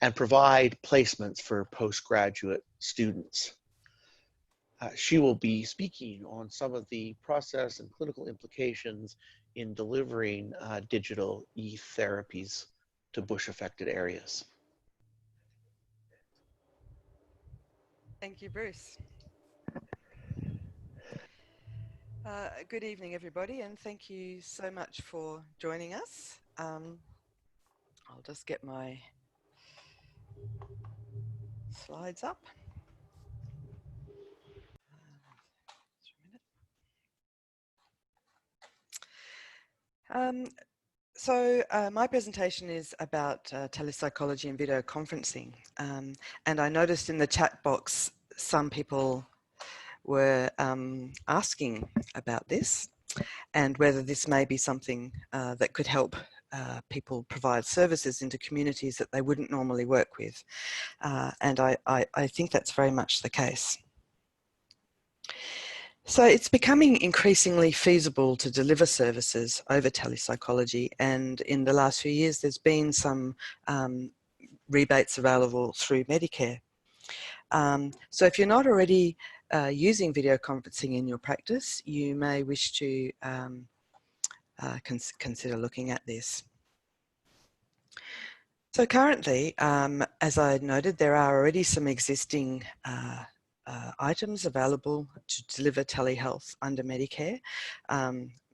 Speaker 1: and provide placements for postgraduate students. She will be speaking on some of the process and clinical implications in delivering digital e-therapies to bush-affected areas.
Speaker 6: Thank you, Bruce. Good evening, everybody, and thank you so much for joining us. I'll just get my slides up. My presentation is about telepsychology and video conferencing. And I noticed in the chat box, some people were asking about this and whether this may be something that could help people provide services into communities that they wouldn't normally work with. And I think that's very much the case. So it's becoming increasingly feasible to deliver services over telepsychology, and in the last few years there's been some rebates available through Medicare. So if you're not already using video conferencing in your practice, you may wish to consider looking at this. So currently, as I noted, there are already some existing items available to deliver telehealth under Medicare,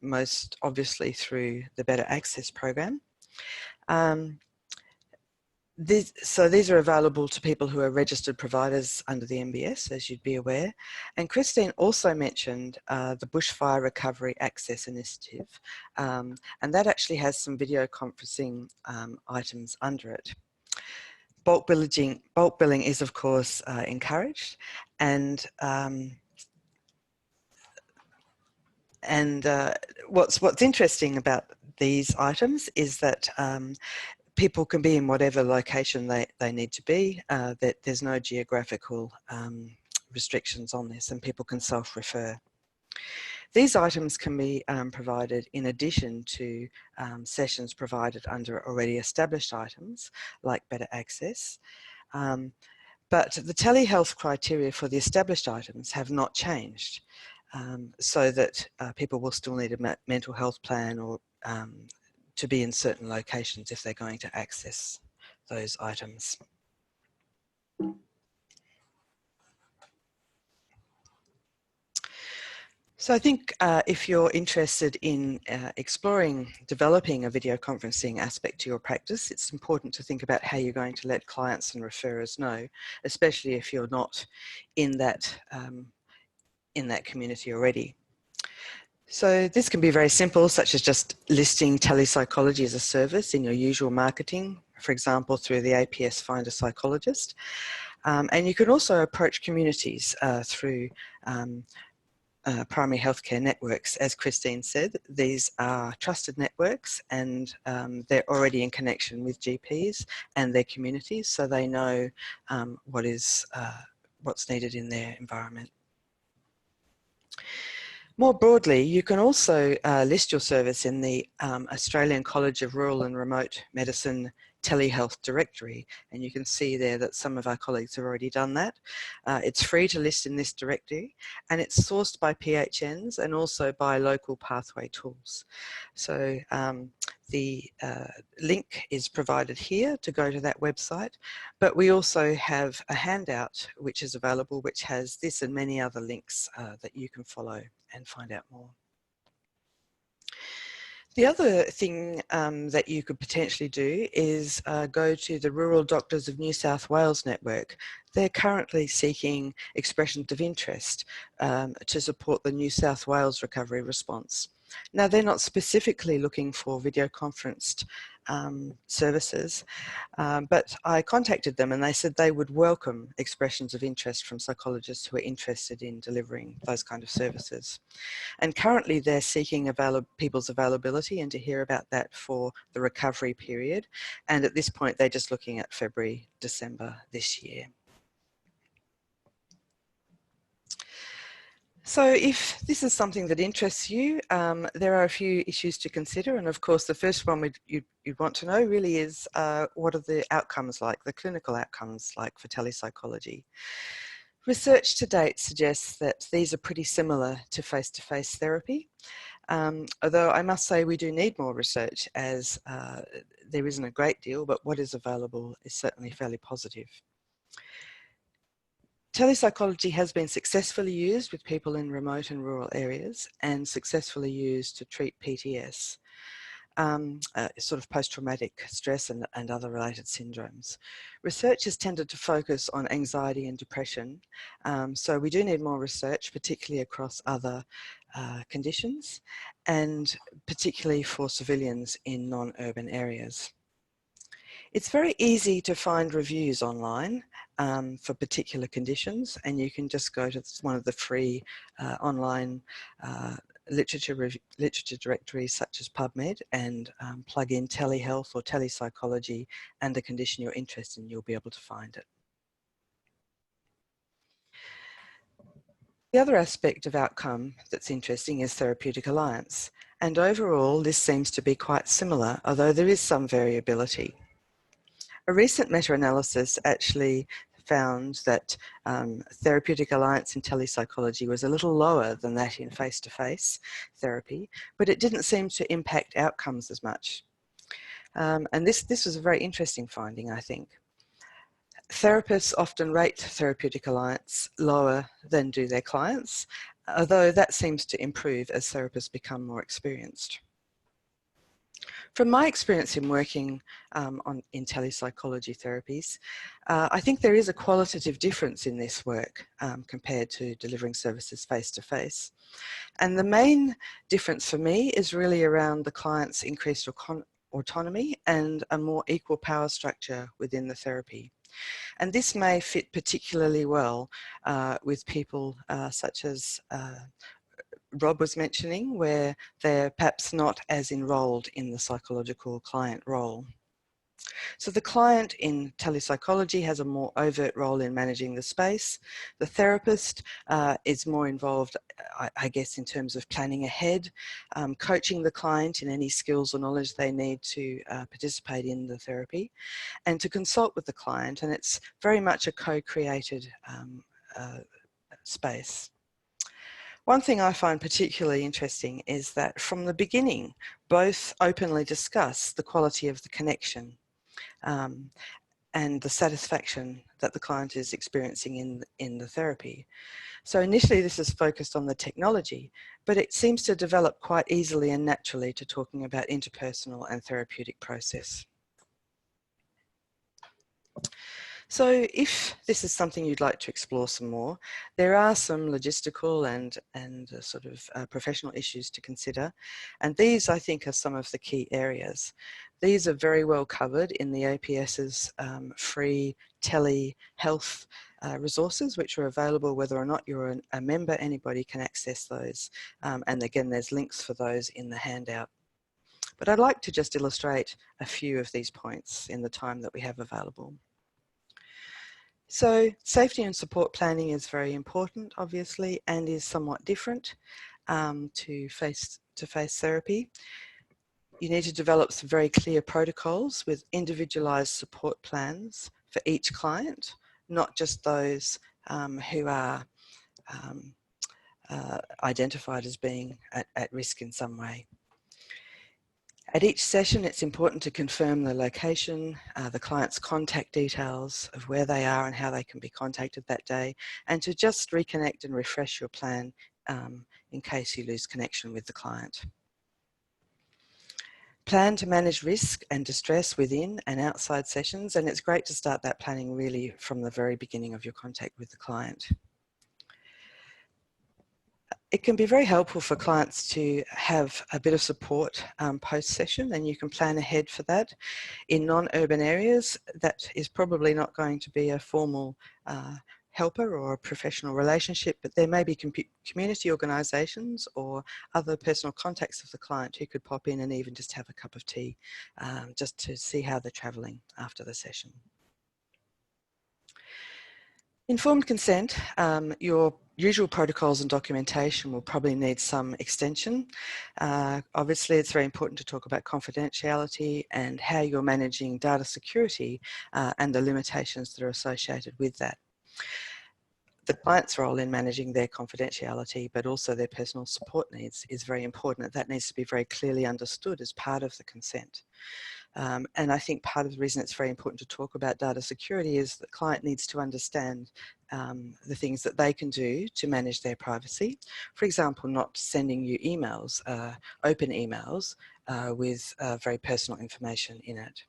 Speaker 6: most obviously through the Better Access program. So these are available to people who are registered providers under the MBS, as you'd be aware. And Christine also mentioned the Bushfire Recovery Access Initiative, and that actually has some video conferencing items under it. Bulk billing is, of course, encouraged, and what's interesting about these items is that people can be in whatever location they need to be, that there's no geographical restrictions on this, and people can self-refer. These items can be provided in addition to sessions provided under already established items like Better Access. But the telehealth criteria for the established items have not changed, so that people will still need a mental health plan or to be in certain locations if they're going to access those items. So I think if you're interested in exploring developing a video conferencing aspect to your practice, it's important to think about how you're going to let clients and referrers know, especially if you're not in that community already. So this can be very simple, such as just listing telepsychology as a service in your usual marketing, for example, through the APS Find a Psychologist. And you can also approach communities through primary healthcare networks. As Christine said, these are trusted networks, and they're already in connection with GPs and their communities, so they know what's needed in their environment. More broadly, you can also list your service in the Australian College of Rural and Remote Medicine Telehealth directory, and you can see there that some of our colleagues have already done that. It's free to list in this directory, and it's sourced by PHNs and also by local pathway tools. So the link is provided here to go to that website, but we also have a handout which is available, which has this and many other links that you can follow and find out more. The other thing that you could potentially do is go to the Rural Doctors of New South Wales network. They're currently seeking expressions of interest to support the New South Wales recovery response. Now, they're not specifically looking for video conferenced services, but I contacted them and they said they would welcome expressions of interest from psychologists who are interested in delivering those kind of services. And currently they're seeking people's availability and to hear about that for the recovery period. And at this point, they're just looking at February, December this year. So if this is something that interests you, there are a few issues to consider. And of course, the first one you'd want to know really is what are the outcomes like, the clinical outcomes like for telepsychology? Research to date suggests that these are pretty similar to face-to-face therapy, although I must say we do need more research, as there isn't a great deal, but what is available is certainly fairly positive. Telepsychology has been successfully used with people in remote and rural areas and successfully used to treat PTS, sort of post-traumatic stress and other related syndromes. Research has tended to focus on anxiety and depression, so we do need more research, particularly across other conditions, and particularly for civilians in non-urban areas. It's very easy to find reviews online for particular conditions, and you can just go to one of the free online literature directories such as PubMed and plug in telehealth or telepsychology and the condition you're interested in, you'll be able to find it. The other aspect of outcome that's interesting is therapeutic alliance, and overall this seems to be quite similar, although there is some variability. A recent meta-analysis actually found that therapeutic alliance in telepsychology was a little lower than that in face-to-face therapy, but it didn't seem to impact outcomes as much. And this was a very interesting finding, I think. Therapists often rate therapeutic alliance lower than do their clients, although that seems to improve as therapists become more experienced. From my experience in working in telepsychology therapies, I think there is a qualitative difference in this work compared to delivering services face-to-face. And the main difference for me is really around the client's increased autonomy and a more equal power structure within the therapy. And this may fit particularly well with people such as Rob was mentioning, where they're perhaps not as enrolled in the psychological client role. So the client in telepsychology has a more overt role in managing the space. The therapist is more involved, I guess, in terms of planning ahead, coaching the client in any skills or knowledge they need to participate in the therapy, and to consult with the client. And it's very much a co-created space. One thing I find particularly interesting is that from the beginning, both openly discuss the quality of the connection and the satisfaction that the client is experiencing in the therapy. So initially this is focused on the technology, but it seems to develop quite easily and naturally to talking about interpersonal and therapeutic process. So if this is something you'd like to explore some more, there are some logistical and sort of professional issues to consider. And these, I think, are some of the key areas. These are very well covered in the APS's free telehealth resources, which are available whether or not you're a member. Anybody can access those. And again, there's links for those in the handout. But I'd like to just illustrate a few of these points in the time that we have available. So safety and support planning is very important, obviously, and is somewhat different to face-to-face therapy. You need to develop some very clear protocols with individualized support plans for each client, not just those who are identified as being at risk in some way. At each session, it's important to confirm the location, the client's contact details of where they are and how they can be contacted that day, and to just reconnect and refresh your plan in case you lose connection with the client. Plan to manage risk and distress within and outside sessions, and it's great to start that planning really from the very beginning of your contact with the client. It can be very helpful for clients to have a bit of support post-session, and you can plan ahead for that. In non-urban areas, that is probably not going to be a formal helper or a professional relationship, but there may be community organisations or other personal contacts of the client who could pop in and even just have a cup of tea just to see how they're travelling after the session. Informed consent, your usual protocols and documentation will probably need some extension. Obviously, it's very important to talk about confidentiality and how you're managing data security and the limitations that are associated with that. The client's role in managing their confidentiality, but also their personal support needs, is very important. That needs to be very clearly understood as part of the consent. And I think part of the reason it's very important to talk about data security is the client needs to understand the things that they can do to manage their privacy. For example, not sending you emails, open emails with very personal information in it.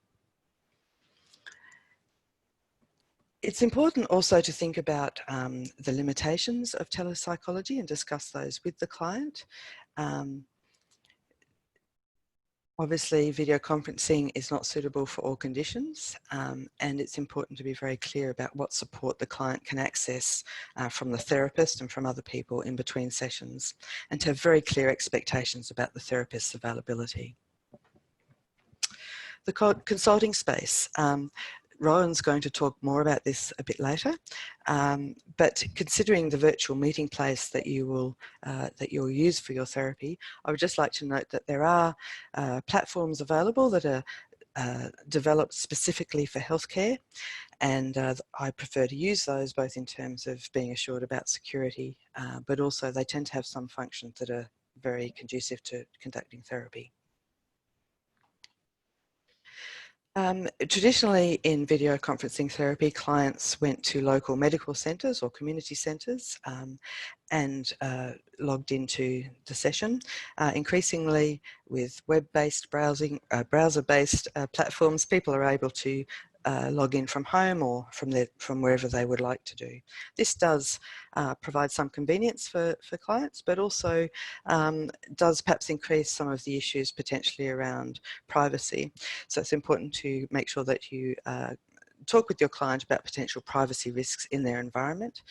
Speaker 6: It's important also to think about the limitations of telepsychology and discuss those with the client. Obviously, video conferencing is not suitable for all conditions, and it's important to be very clear about what support the client can access from the therapist and from other people in between sessions, and to have very clear expectations about the therapist's availability. The consulting space. Rowan's going to talk more about this a bit later, but considering the virtual meeting place that you'll use for your therapy, I would just like to note that there are platforms available that are developed specifically for healthcare, and I prefer to use those both in terms of being assured about security, but also they tend to have some functions that are very conducive to conducting therapy. Traditionally, in video conferencing therapy, clients went to local medical centres or community centres and logged into the session. Increasingly, with web-based browsing, browser-based platforms, people are able to log in from home or from wherever they would like to do. This does provide some convenience for clients, but also does perhaps increase some of the issues potentially around privacy. So it's important to make sure that you talk with your client about potential privacy risks in their environment,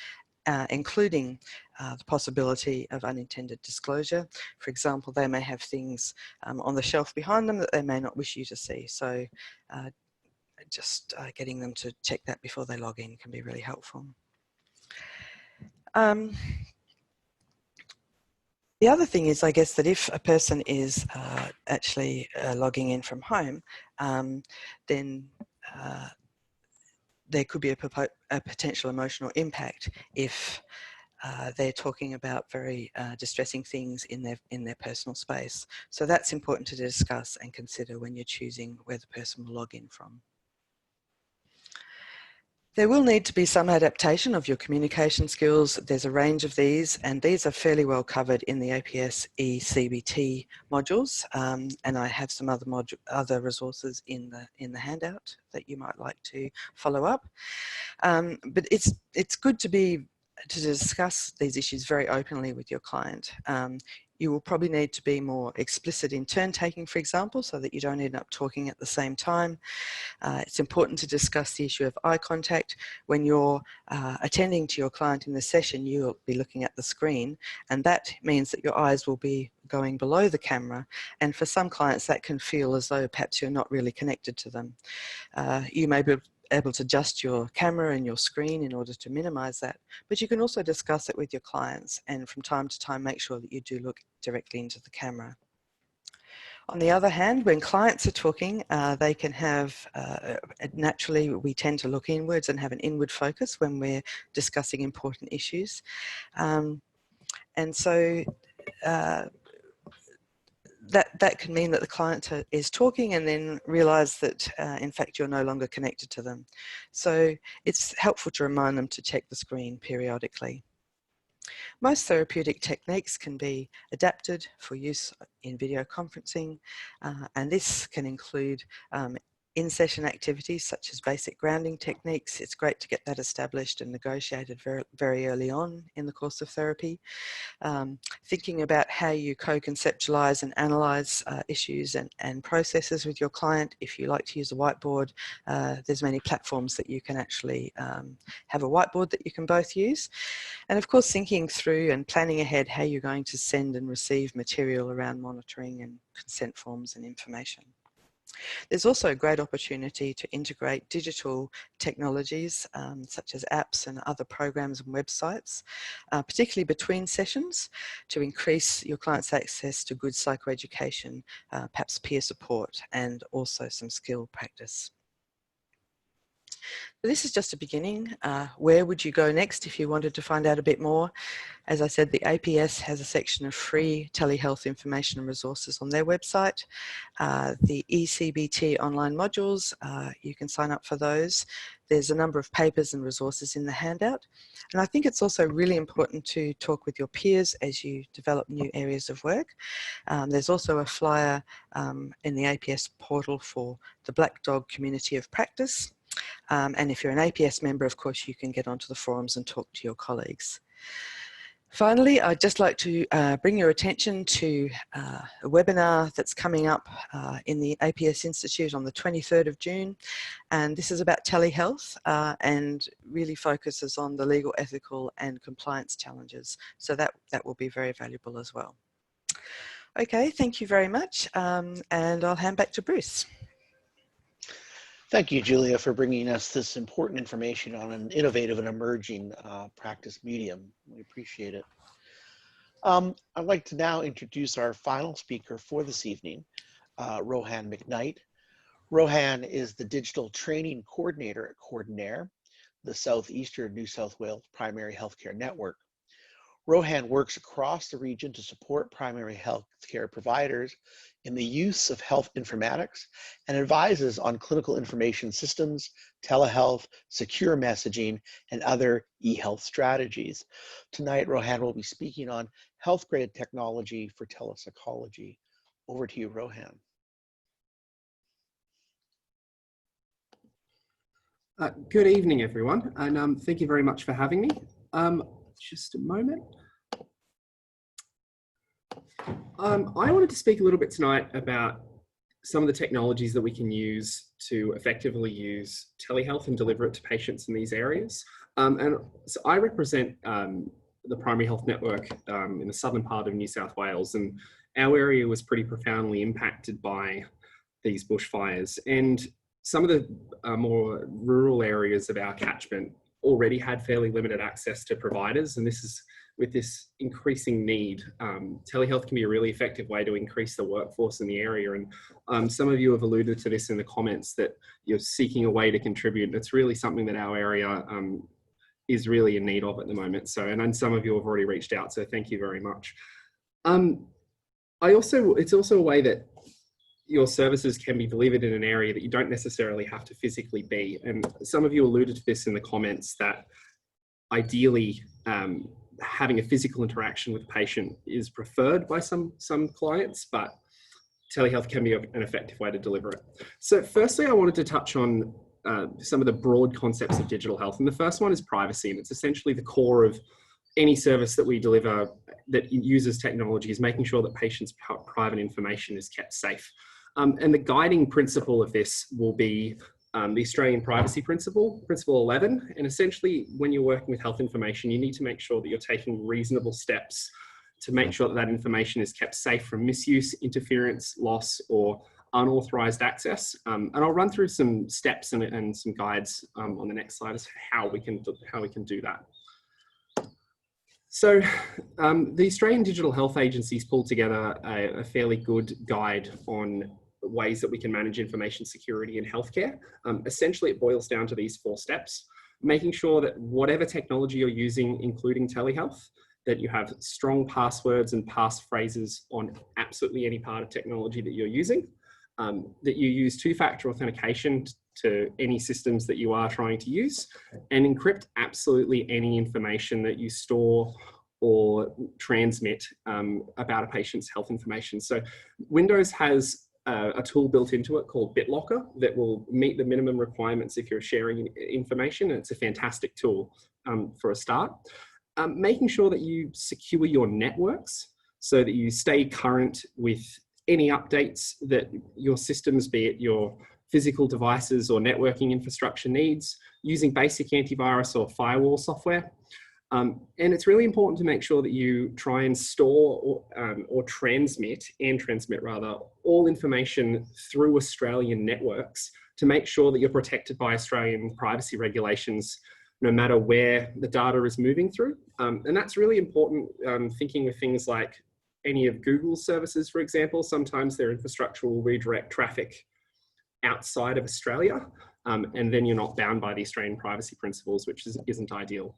Speaker 6: including the possibility of unintended disclosure. For example, they may have things on the shelf behind them that they may not wish you to see. So just getting them to check that before they log in can be really helpful. The other thing is, I guess, that if a person is actually logging in from home, then there could be a potential emotional impact if they're talking about very distressing things in their personal space. So that's important to discuss and consider when you're choosing where the person will log in from. There will need to be some adaptation of your communication skills. There's a range of these, and these are fairly well covered in the APS eCBT modules. And I have some other resources in the handout that you might like to follow up. But it's good to discuss these issues very openly with your client. You will probably need to be more explicit in turn taking, for example, so that you don't end up talking at the same time. It's important to discuss the issue of eye contact. When you're attending to your client in the session, you'll be looking at the screen, and that means that your eyes will be going below the camera. And for some clients, that can feel as though perhaps you're not really connected to them. You may be able to adjust your camera and your screen in order to minimize that, but you can also discuss it with your clients, and from time to time make sure that you do look directly into the camera. On the other hand, when clients are talking, they can have, naturally we tend to look inwards and have an inward focus when we're discussing important issues. And so that can mean that the client is talking and then realize that in fact you're no longer connected to them. So it's helpful to remind them to check the screen periodically. Most therapeutic techniques can be adapted for use in video conferencing, and this can include in-session activities such as basic grounding techniques. It's great to get that established and negotiated very, very early on in the course of therapy. Thinking about how you co-conceptualize and analyze issues and processes with your client. If you like to use a whiteboard, there's many platforms that you can actually have a whiteboard that you can both use. And of course, thinking through and planning ahead how you're going to send and receive material around monitoring and consent forms and information. There's also a great opportunity to integrate digital technologies such as apps and other programs and websites, particularly between sessions, to increase your client's access to good psychoeducation, perhaps peer support, and also some skill practice. This is just a beginning. Where would you go next if you wanted to find out a bit more? As I said, the APS has a section of free telehealth information and resources on their website. The eCBT online modules, you can sign up for those. There's a number of papers and resources in the handout. And I think it's also really important to talk with your peers as you develop new areas of work. There's also a flyer in the APS portal for the Black Dog Community of Practice. And if you're an APS member, of course, you can get onto the forums and talk to your colleagues. Finally, I'd just like to bring your attention to a webinar that's coming up in the APS Institute on the 23rd of June. And this is about telehealth and really focuses on the legal, ethical and compliance challenges. So that will be very valuable as well. Okay, thank you very much. And I'll hand back to Bruce.
Speaker 1: Thank you, Julia, for bringing us this important information on an innovative and emerging practice medium. We appreciate it. I'd like to now introduce our final speaker for this evening, Rohan McKnight. Rohan is the Digital Training Coordinator at Coordinaire, the Southeastern New South Wales Primary Healthcare Network. Rohan works across the region to support primary health care providers in the use of health informatics and advises on clinical information systems, telehealth, secure messaging, and other e-health strategies. Tonight, Rohan will be speaking on health-grade technology for telepsychology. Over to you, Rohan.
Speaker 7: Good evening, everyone, and thank you very much for having me. Just a moment. I wanted to speak a little bit tonight about some of the technologies that we can use to effectively use telehealth and deliver it to patients in these areas. And so I represent the primary health network in the southern part of New South Wales, and our area was pretty profoundly impacted by these bushfires. And some of the more rural areas of our catchment already had fairly limited access to providers, and this is with this increasing need. Telehealth can be a really effective way to increase the workforce in the area, and some of you have alluded to this in the comments that you're seeking a way to contribute. It's really something that our area is really in need of at the moment. So, and then some of you have already reached out, so thank you very much. It's also a way that your services can be delivered in an area that you don't necessarily have to physically be. And some of you alluded to this in the comments that ideally having a physical interaction with the patient is preferred by some clients, but telehealth can be an effective way to deliver it. So firstly, I wanted to touch on some of the broad concepts of digital health. And the first one is privacy. And it's essentially the core of any service that we deliver that uses technology, is making sure that patients' private information is kept safe. And the guiding principle of this will be the Australian Privacy Principle, Principle 11. And essentially, when you're working with health information, you need to make sure that you're taking reasonable steps to make sure that that information is kept safe from misuse, interference, loss, or unauthorized access. And I'll run through some steps and some guides on the next slide as to how we can do that. So the Australian Digital Health Agency's pulled together a fairly good guide on ways that we can manage information security in healthcare. Essentially, it boils down to these 4 steps: making sure that whatever technology you're using, including telehealth, that you have strong passwords and passphrases on absolutely any part of technology that you're using, that you use 2-factor authentication to any systems that you are trying to use, and encrypt absolutely any information that you store or transmit about a patient's health information. So Windows has a tool built into it called BitLocker that will meet the minimum requirements if you're sharing information. And it's a fantastic tool for a start. Making sure that you secure your networks so that you stay current with any updates that your systems, be it your physical devices or networking infrastructure, needs, using basic antivirus or firewall software. And it's really important to make sure that you try and store or transmit all information through Australian networks to make sure that you're protected by Australian privacy regulations, no matter where the data is moving through. And that's really important, thinking with things like any of Google's services, for example. Sometimes their infrastructure will redirect traffic outside of Australia, and then you're not bound by the Australian privacy principles, which isn't ideal.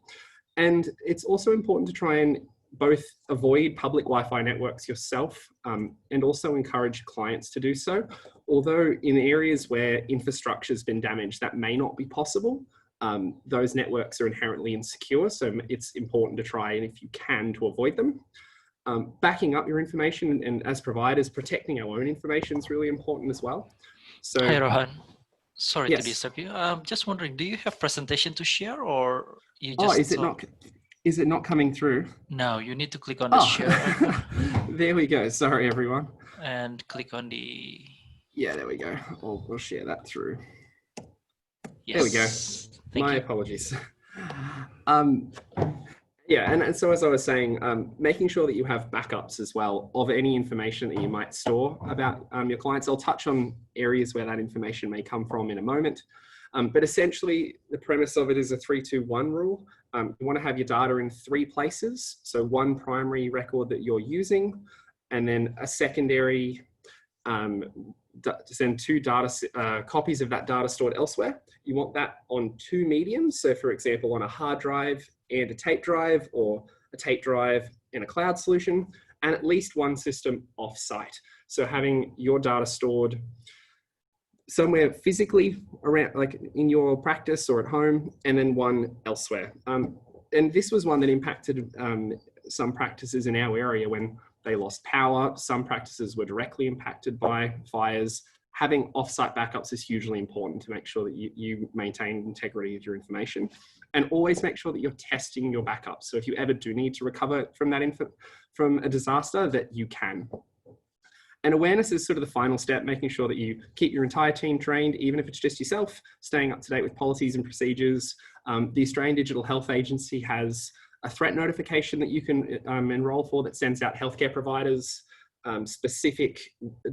Speaker 7: And it's also important to try and both avoid public Wi-Fi networks yourself and also encourage clients to do so. Although in areas where infrastructure has been damaged, that may not be possible. Those networks are inherently insecure, so it's important to try, and if you can, to avoid them. Backing up your information, and as providers, protecting our own information is really important as well. So,
Speaker 5: Hi, Rohan. Sorry
Speaker 7: yes.
Speaker 5: to disturb you. Just wondering, do you have presentation to share, or you just?
Speaker 7: Is it not coming through?
Speaker 5: No, you need to click on the share icon.
Speaker 7: There we go. Sorry, everyone.
Speaker 5: And click on the.
Speaker 7: Yeah, there we go. We'll share that through.
Speaker 5: Yes.
Speaker 7: There we go. My apologies. Yeah, and so as I was saying, making sure that you have backups as well of any information that you might store about your clients. I'll touch on areas where that information may come from in a moment. But essentially, the premise of it is a 3-2-1 rule. You want to have your data in 3 places. So one primary record that you're using, and then a secondary, to send 2 copies of that data stored elsewhere. You want that on 2 mediums. So for example, on a hard drive and a tape drive, or a tape drive, and a cloud solution, and at least one system off-site. So having your data stored somewhere physically around, like in your practice or at home, and then one elsewhere. And this was one that impacted some practices in our area when they lost power. Some practices were directly impacted by fires. Having off-site backups is hugely important to make sure that you maintain integrity of your information, and always make sure that you're testing your backups. So if you ever do need to recover from that from a disaster, that you can. And awareness is sort of the final step, making sure that you keep your entire team trained, even if it's just yourself, staying up to date with policies and procedures. The Australian Digital Health Agency has a threat notification that you can enroll for that sends out healthcare providers specific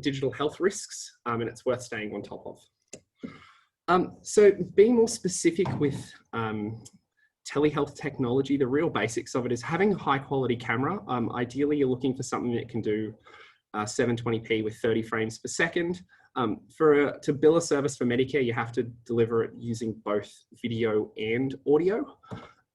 Speaker 7: digital health risks, and it's worth staying on top of. So being more specific with telehealth technology, the real basics of it is having a high quality camera. Ideally, you're looking for something that can do 720p with 30 frames per second. To bill a service for Medicare, you have to deliver it using both video and audio.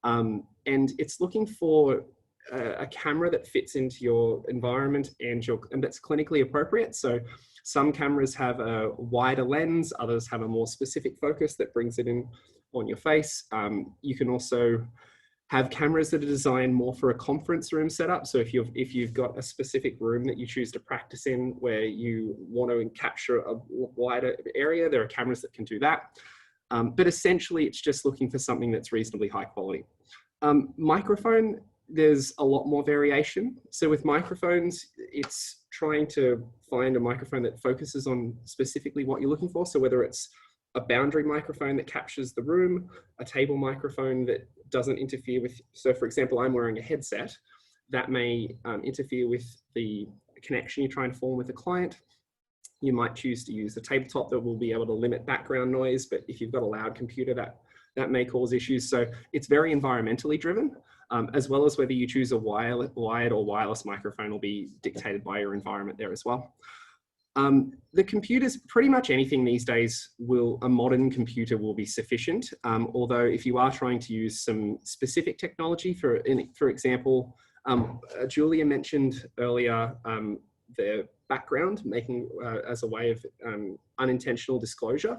Speaker 7: And it's looking for a camera that fits into your environment and that's clinically appropriate. So some cameras have a wider lens, others have a more specific focus that brings it in on your face. You can also have cameras that are designed more for a conference room setup. So if you've got a specific room that you choose to practice in where you want to capture a wider area, there are cameras that can do that. But essentially, it's just looking for something that's reasonably high quality. Microphone, there's a lot more variation. So with microphones, it's trying to find a microphone that focuses on specifically what you're looking for. So whether it's a boundary microphone that captures the room, a table microphone that doesn't interfere with, so for example, I'm wearing a headset that may interfere with the connection you're trying to form with a client. You might choose to use a tabletop that will be able to limit background noise, but if you've got a loud computer, that may cause issues. So it's very environmentally driven, as well as whether you choose a wired or wireless microphone will be dictated by your environment there as well. The computers, pretty much anything these days a modern computer will be sufficient. Although if you are trying to use some specific technology, for example, Julia mentioned earlier the background making as a way of unintentional disclosure.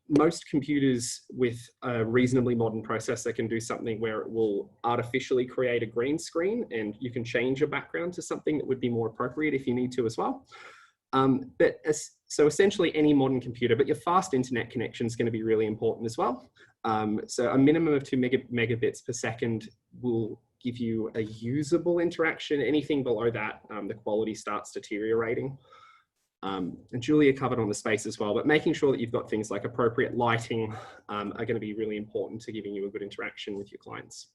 Speaker 7: Most computers with a reasonably modern processor can do something where it will artificially create a green screen, and you can change your background to something that would be more appropriate if you need to as well. So essentially any modern computer, but your fast internet connection is going to be really important as well. So a minimum of 2 megabits per second will give you a usable interaction. Anything below that, the quality starts deteriorating. And Julia covered on the space as well, but making sure that you've got things like appropriate lighting are going to be really important to giving you a good interaction with your clients.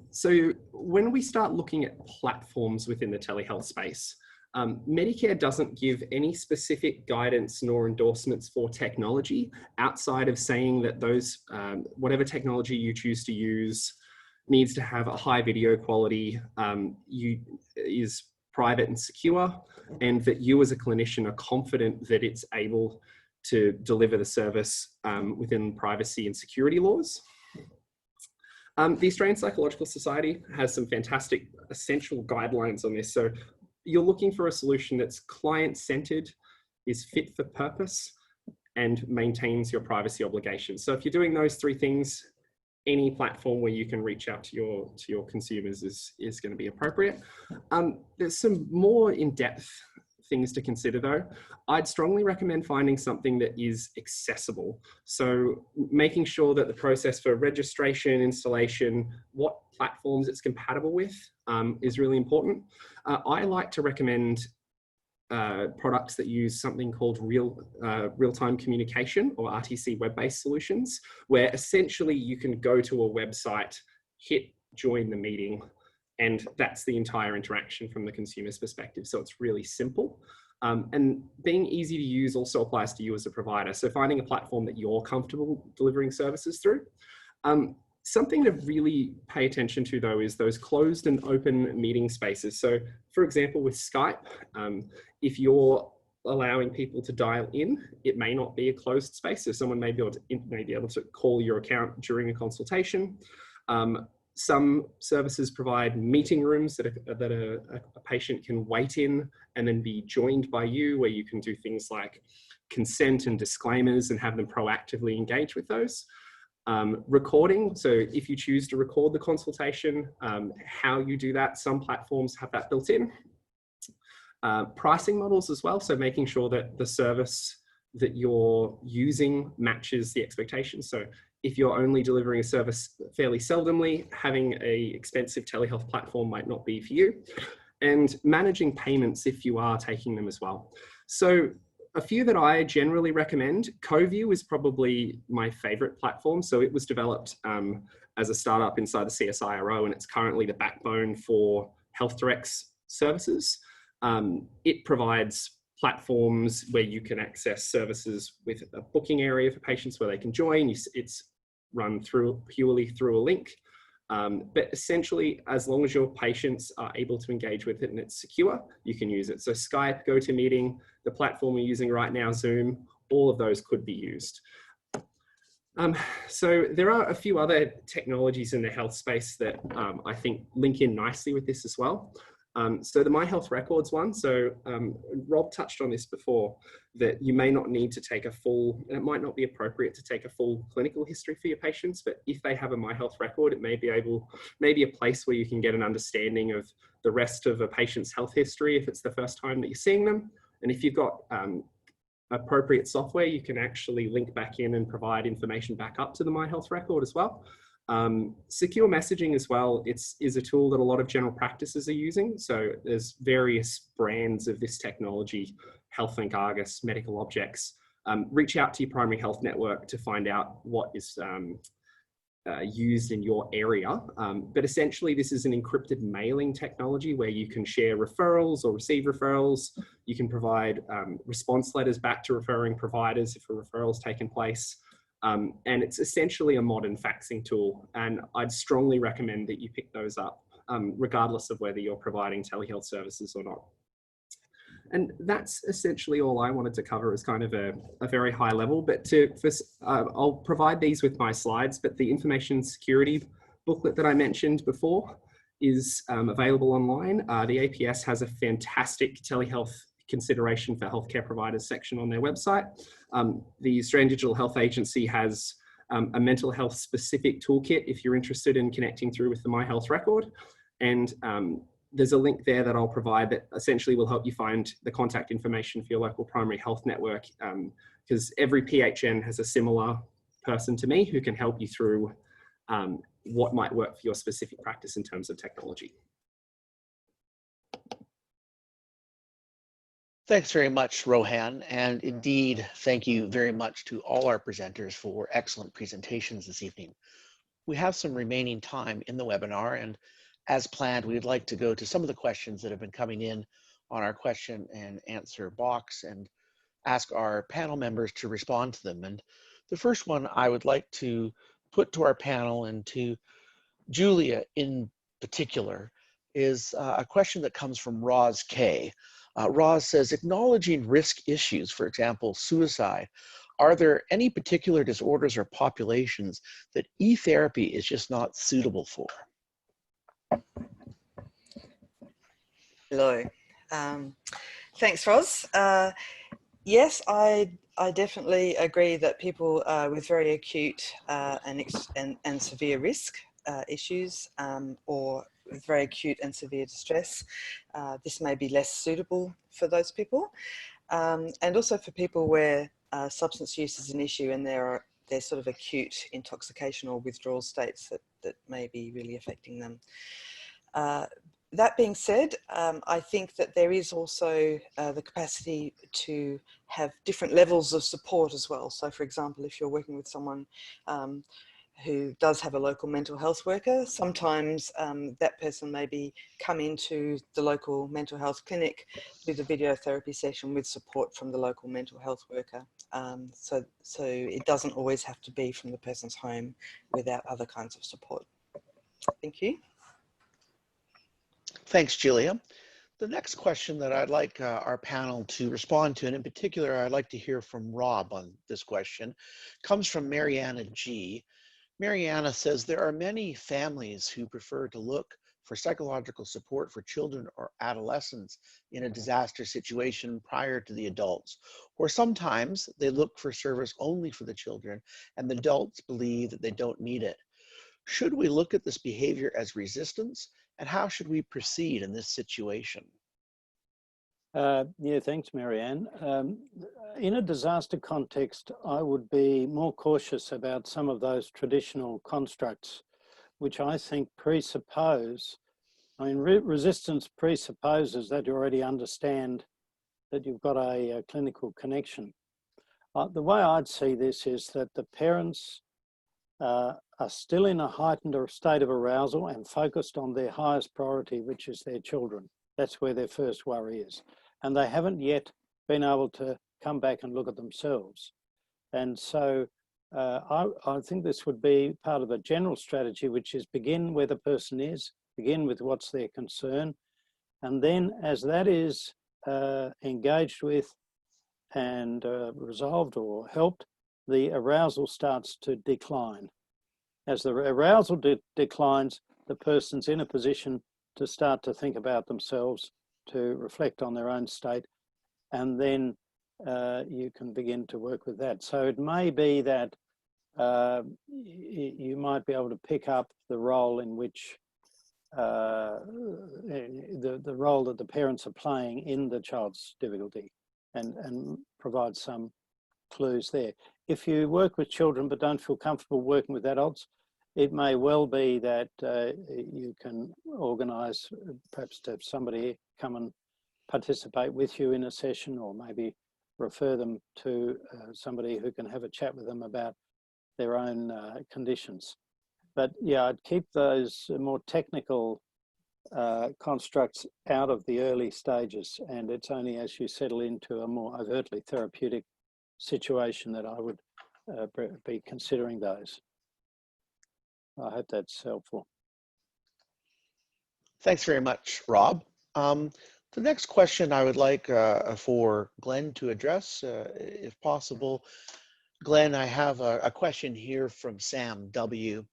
Speaker 7: So when we start looking at platforms within the telehealth space, Medicare doesn't give any specific guidance nor endorsements for technology outside of saying that those, whatever technology you choose to use needs to have a high video quality, is private and secure, and that you as a clinician are confident that it's able to deliver the service within privacy and security laws. The Australian Psychological Society has some fantastic essential guidelines on this. So you're looking for a solution that's client-centered, is fit for purpose, and maintains your privacy obligations. So if you're doing those three things, any platform where you can reach out to your consumers is going to be appropriate. There's some more in-depth things to consider though. I'd strongly recommend finding something that is accessible. So making sure that the process for registration, installation, what platforms it's compatible with is really important. I like to recommend products that use something called real-time communication, or RTC web-based solutions, where essentially you can go to a website, hit join the meeting, and that's the entire interaction from the consumer's perspective. So it's really simple. And being easy to use also applies to you as a provider. So finding a platform that you're comfortable delivering services through. Something to really pay attention to though is those closed and open meeting spaces. So for example, with Skype, if you're allowing people to dial in, it may not be a closed space. So someone may be able to call your account during a consultation. Some services provide meeting rooms that a patient can wait in and then be joined by you, where you can do things like consent and disclaimers and have them proactively engage with those. Recording, so if you choose to record the consultation, how you do that, some platforms have that built in. Pricing models as well, so making sure that the service that you're using matches the expectations. So if you're only delivering a service fairly seldomly, having an expensive telehealth platform might not be for you. And managing payments if you are taking them as well. So a few that I generally recommend, CoView is probably my favorite platform. So it was developed as a startup inside the CSIRO, and it's currently the backbone for HealthDirect's services. It provides platforms where you can access services with a booking area for patients where they can join. It's run purely through a link. But essentially, as long as your patients are able to engage with it and it's secure, you can use it. So Skype, GoToMeeting, the platform we're using right now, Zoom, all of those could be used. So there are a few other technologies in the health space that I think link in nicely with this as well. So the My Health Records one, so Rob touched on this before, that you may not need to take a full, and it might not be appropriate to take a full clinical history for your patients, but if they have a My Health record, it may be a place where you can get an understanding of the rest of a patient's health history if it's the first time that you're seeing them. And if you've got appropriate software, you can actually link back in and provide information back up to the My Health record as well. Secure messaging as well, is a tool that a lot of general practices are using. So there's various brands of this technology, HealthLink, Argus, Medical Objects. Reach out to your primary health network to find out what is used in your area. But essentially this is an encrypted mailing technology where you can share referrals or receive referrals. You can provide response letters back to referring providers if a referral's taken place. And it's essentially a modern faxing tool, and I'd strongly recommend that you pick those up, regardless of whether you're providing telehealth services or not. And that's essentially all I wanted to cover as kind of a very high level, but I'll provide these with my slides, but the information security booklet that I mentioned before is available online. The APS has a fantastic telehealth consideration for healthcare providers section on their website. The Australian Digital Health Agency has a mental health specific toolkit if you're interested in connecting through with the My Health record. And there's a link there that I'll provide that essentially will help you find the contact information for your local primary health network, because every PHN has a similar person to me who can help you through what might work for your specific practice in terms of technology.
Speaker 1: Thanks very much, Rohan. And indeed, thank you very much to all our presenters for excellent presentations this evening. We have some remaining time in the webinar, and as planned, we'd like to go to some of the questions that have been coming in on our question and answer box and ask our panel members to respond to them. And the first one I would like to put to our panel and to Julia in particular is a question that comes from Roz K. Roz says, acknowledging risk issues, for example, suicide, are there any particular disorders or populations that e-therapy is just not suitable for?
Speaker 6: Hello. Thanks, Roz. Yes, I definitely agree that people with very acute and severe risk issues or with very acute and severe distress, this may be less suitable for those people. And also for people where substance use is an issue and there's sort of acute intoxication or withdrawal states that may be really affecting them. That being said, I think that there is also the capacity to have different levels of support as well. So for example, if you're working with someone who does have a local mental health worker, sometimes that person maybe come into the local mental health clinic, do the video therapy session with support from the local mental health worker. So it doesn't always have to be from the person's home without other kinds of support. Thank you.
Speaker 1: Thanks, Julia. The next question that I'd like our panel to respond to, and in particular, I'd like to hear from Rob on this question, comes from Mariana G. Mariana says there are many families who prefer to look for psychological support for children or adolescents in a disaster situation prior to the adults, or sometimes they look for service only for the children and the adults believe that they don't need it. Should we look at this behavior as resistance, and how should we proceed in this situation?
Speaker 2: Yeah, thanks, Marianne. In a disaster context, I would be more cautious about some of those traditional constructs, which I think presuppose, resistance presupposes that you already understand that you've got a clinical connection. The way I'd see this is that the parents are still in a heightened state of arousal and focused on their highest priority, which is their children. That's where their first worry is. And they haven't yet been able to come back and look at themselves. And so I think this would be part of a general strategy, which is begin where the person is, begin with what's their concern. And then as that is engaged with and resolved or helped, the arousal starts to decline. As the arousal declines, the person's in a position to start to think about themselves, to reflect on their own state, and then you can begin to work with that. So it may be that you might be able to pick up the role in which the role that the parents are playing in the child's difficulty and provide some clues there. If you work with children but don't feel comfortable working with adults, it may well be that you can organise perhaps to have somebody come and participate with you in a session, or maybe refer them to somebody who can have a chat with them about their own conditions. But yeah, I'd keep those more technical constructs out of the early stages, and it's only as you settle into a more overtly therapeutic situation that I would be considering those. I hope that's helpful.
Speaker 1: Thanks very much, Rob. The next question I would like for Glenn to address, if possible. Glenn, I have a question here from Sam W.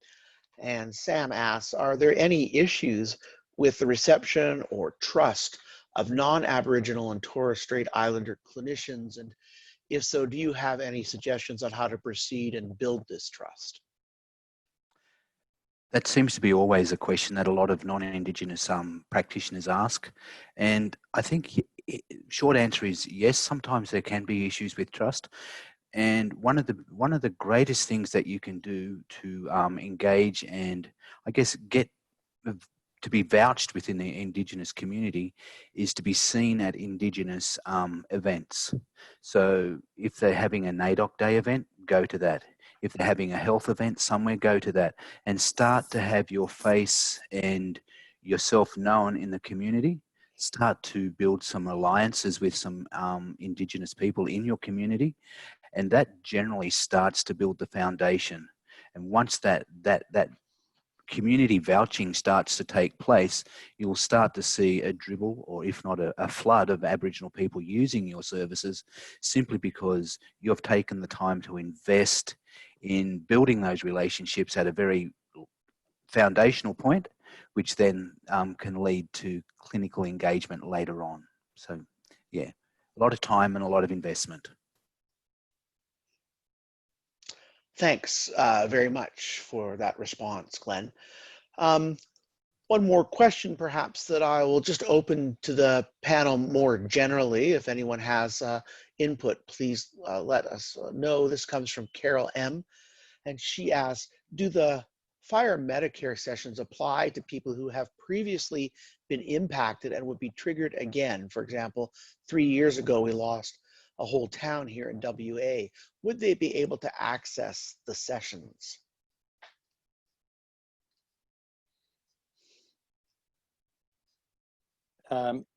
Speaker 1: And Sam asks, are there any issues with the reception or trust of non-Aboriginal and Torres Strait Islander clinicians? And if so, do you have any suggestions on how to proceed and build this trust?
Speaker 4: That seems to be always a question that a lot of non-Indigenous practitioners ask. And I think short answer is yes, sometimes there can be issues with trust. And one of the greatest things that you can do to engage and I guess get to be vouched within the Indigenous community is to be seen at Indigenous events. So if they're having a NAIDOC Day event, go to that. If they're having a health event somewhere, go to that and start to have your face and yourself known in the community. Start to build some alliances with some Indigenous people in your community, and that generally starts to build the foundation. And once that community vouching starts to take place, you'll start to see a dribble, or if not a flood of Aboriginal people using your services, simply because you've taken the time to invest in building those relationships at a very foundational point, which then can lead to clinical engagement later on. So yeah, a lot of time and a lot of investment.
Speaker 1: Thanks very much for that response, Glenn. One more question perhaps that I will just open to the panel more generally. If anyone has input, please let us know. This comes from Carol M. And she asks, do the fire Medicare sessions apply to people who have previously been impacted and would be triggered again? For example, 3 years ago, we lost a whole town here in WA. Would they be able to access the sessions?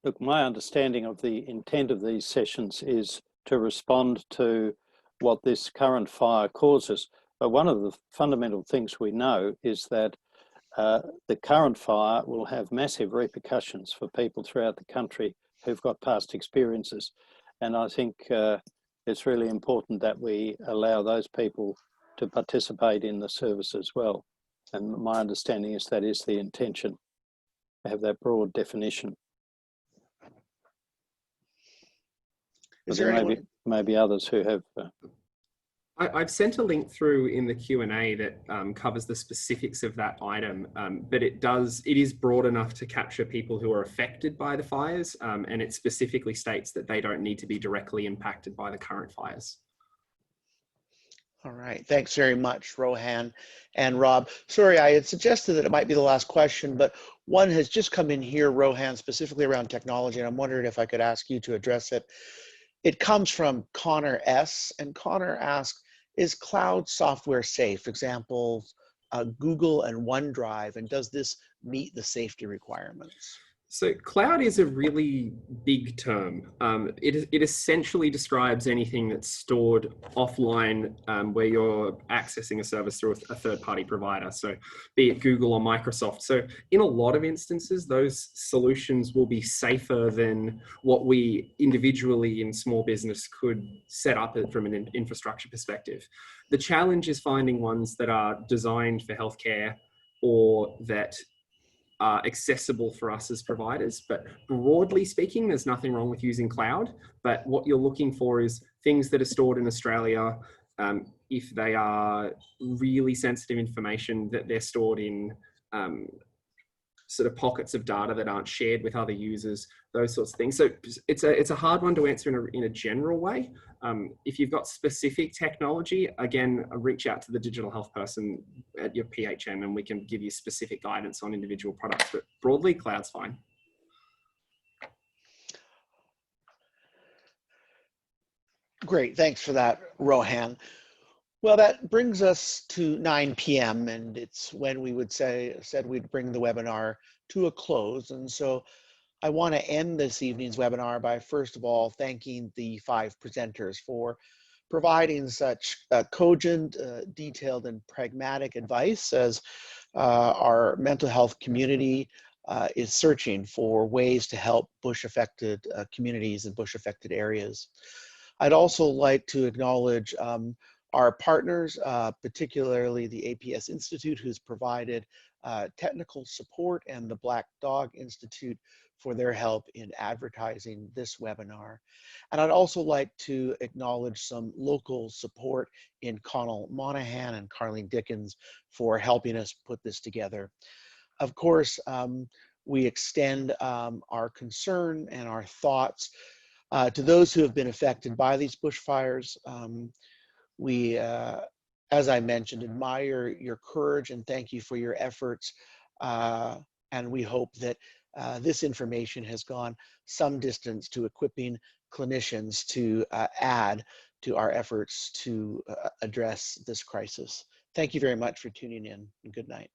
Speaker 2: Look, my understanding of the intent of these sessions is to respond to what this current fire causes. But one of the fundamental things we know is that the current fire will have massive repercussions for people throughout the country who've got past experiences. And I think it's really important that we allow those people to participate in the service as well. And my understanding is that is the intention, to have that broad definition. But there may be others who have...
Speaker 7: I've sent a link through in the Q&A that covers the specifics of that item, but it is broad enough to capture people who are affected by the fires, and it specifically states that they don't need to be directly impacted by the current fires.
Speaker 1: All right, thanks very much, Rohan and Rob. Sorry, I had suggested that it might be the last question, but one has just come in here, Rohan, specifically around technology, and I'm wondering if I could ask you to address it. It comes from Connor S, and Connor asks, is cloud software safe? Examples, Google and OneDrive, and does this meet the safety requirements?
Speaker 7: So cloud is a really big term. It essentially describes anything that's stored offline where you're accessing a service through a third-party provider, so be it Google or Microsoft. So in a lot of instances, those solutions will be safer than what we individually in small business could set up from an infrastructure perspective. The challenge is finding ones that are designed for healthcare or that are accessible for us as providers. But broadly speaking, there's nothing wrong with using cloud, but what you're looking for is things that are stored in Australia. If they are really sensitive information, that they're stored in sort of pockets of data that aren't shared with other users, those sorts of things. So it's a hard one to answer in a general way. If you've got specific technology, again, reach out to the digital health person at your PHM and we can give you specific guidance on individual products, but broadly, cloud's fine.
Speaker 1: Great, thanks for that, Rohan. Well, that brings us to 9 p.m. and it's when we would said we'd bring the webinar to a close. And so I want to end this evening's webinar by first of all thanking the 5 presenters for providing such cogent, detailed, and pragmatic advice as our mental health community is searching for ways to help bush-affected communities and bush-affected areas. I'd also like to acknowledge our partners, particularly the APS Institute, who's provided technical support, and the Black Dog Institute for their help in advertising this webinar. And I'd also like to acknowledge some local support in Connell Monahan and Carleen Dickens for helping us put this together. Of course, we extend our concern and our thoughts to those who have been affected by these bushfires. We, as I mentioned, admire your courage and thank you for your efforts. And we hope that this information has gone some distance to equipping clinicians to add to our efforts to address this crisis. Thank you very much for tuning in, and good night.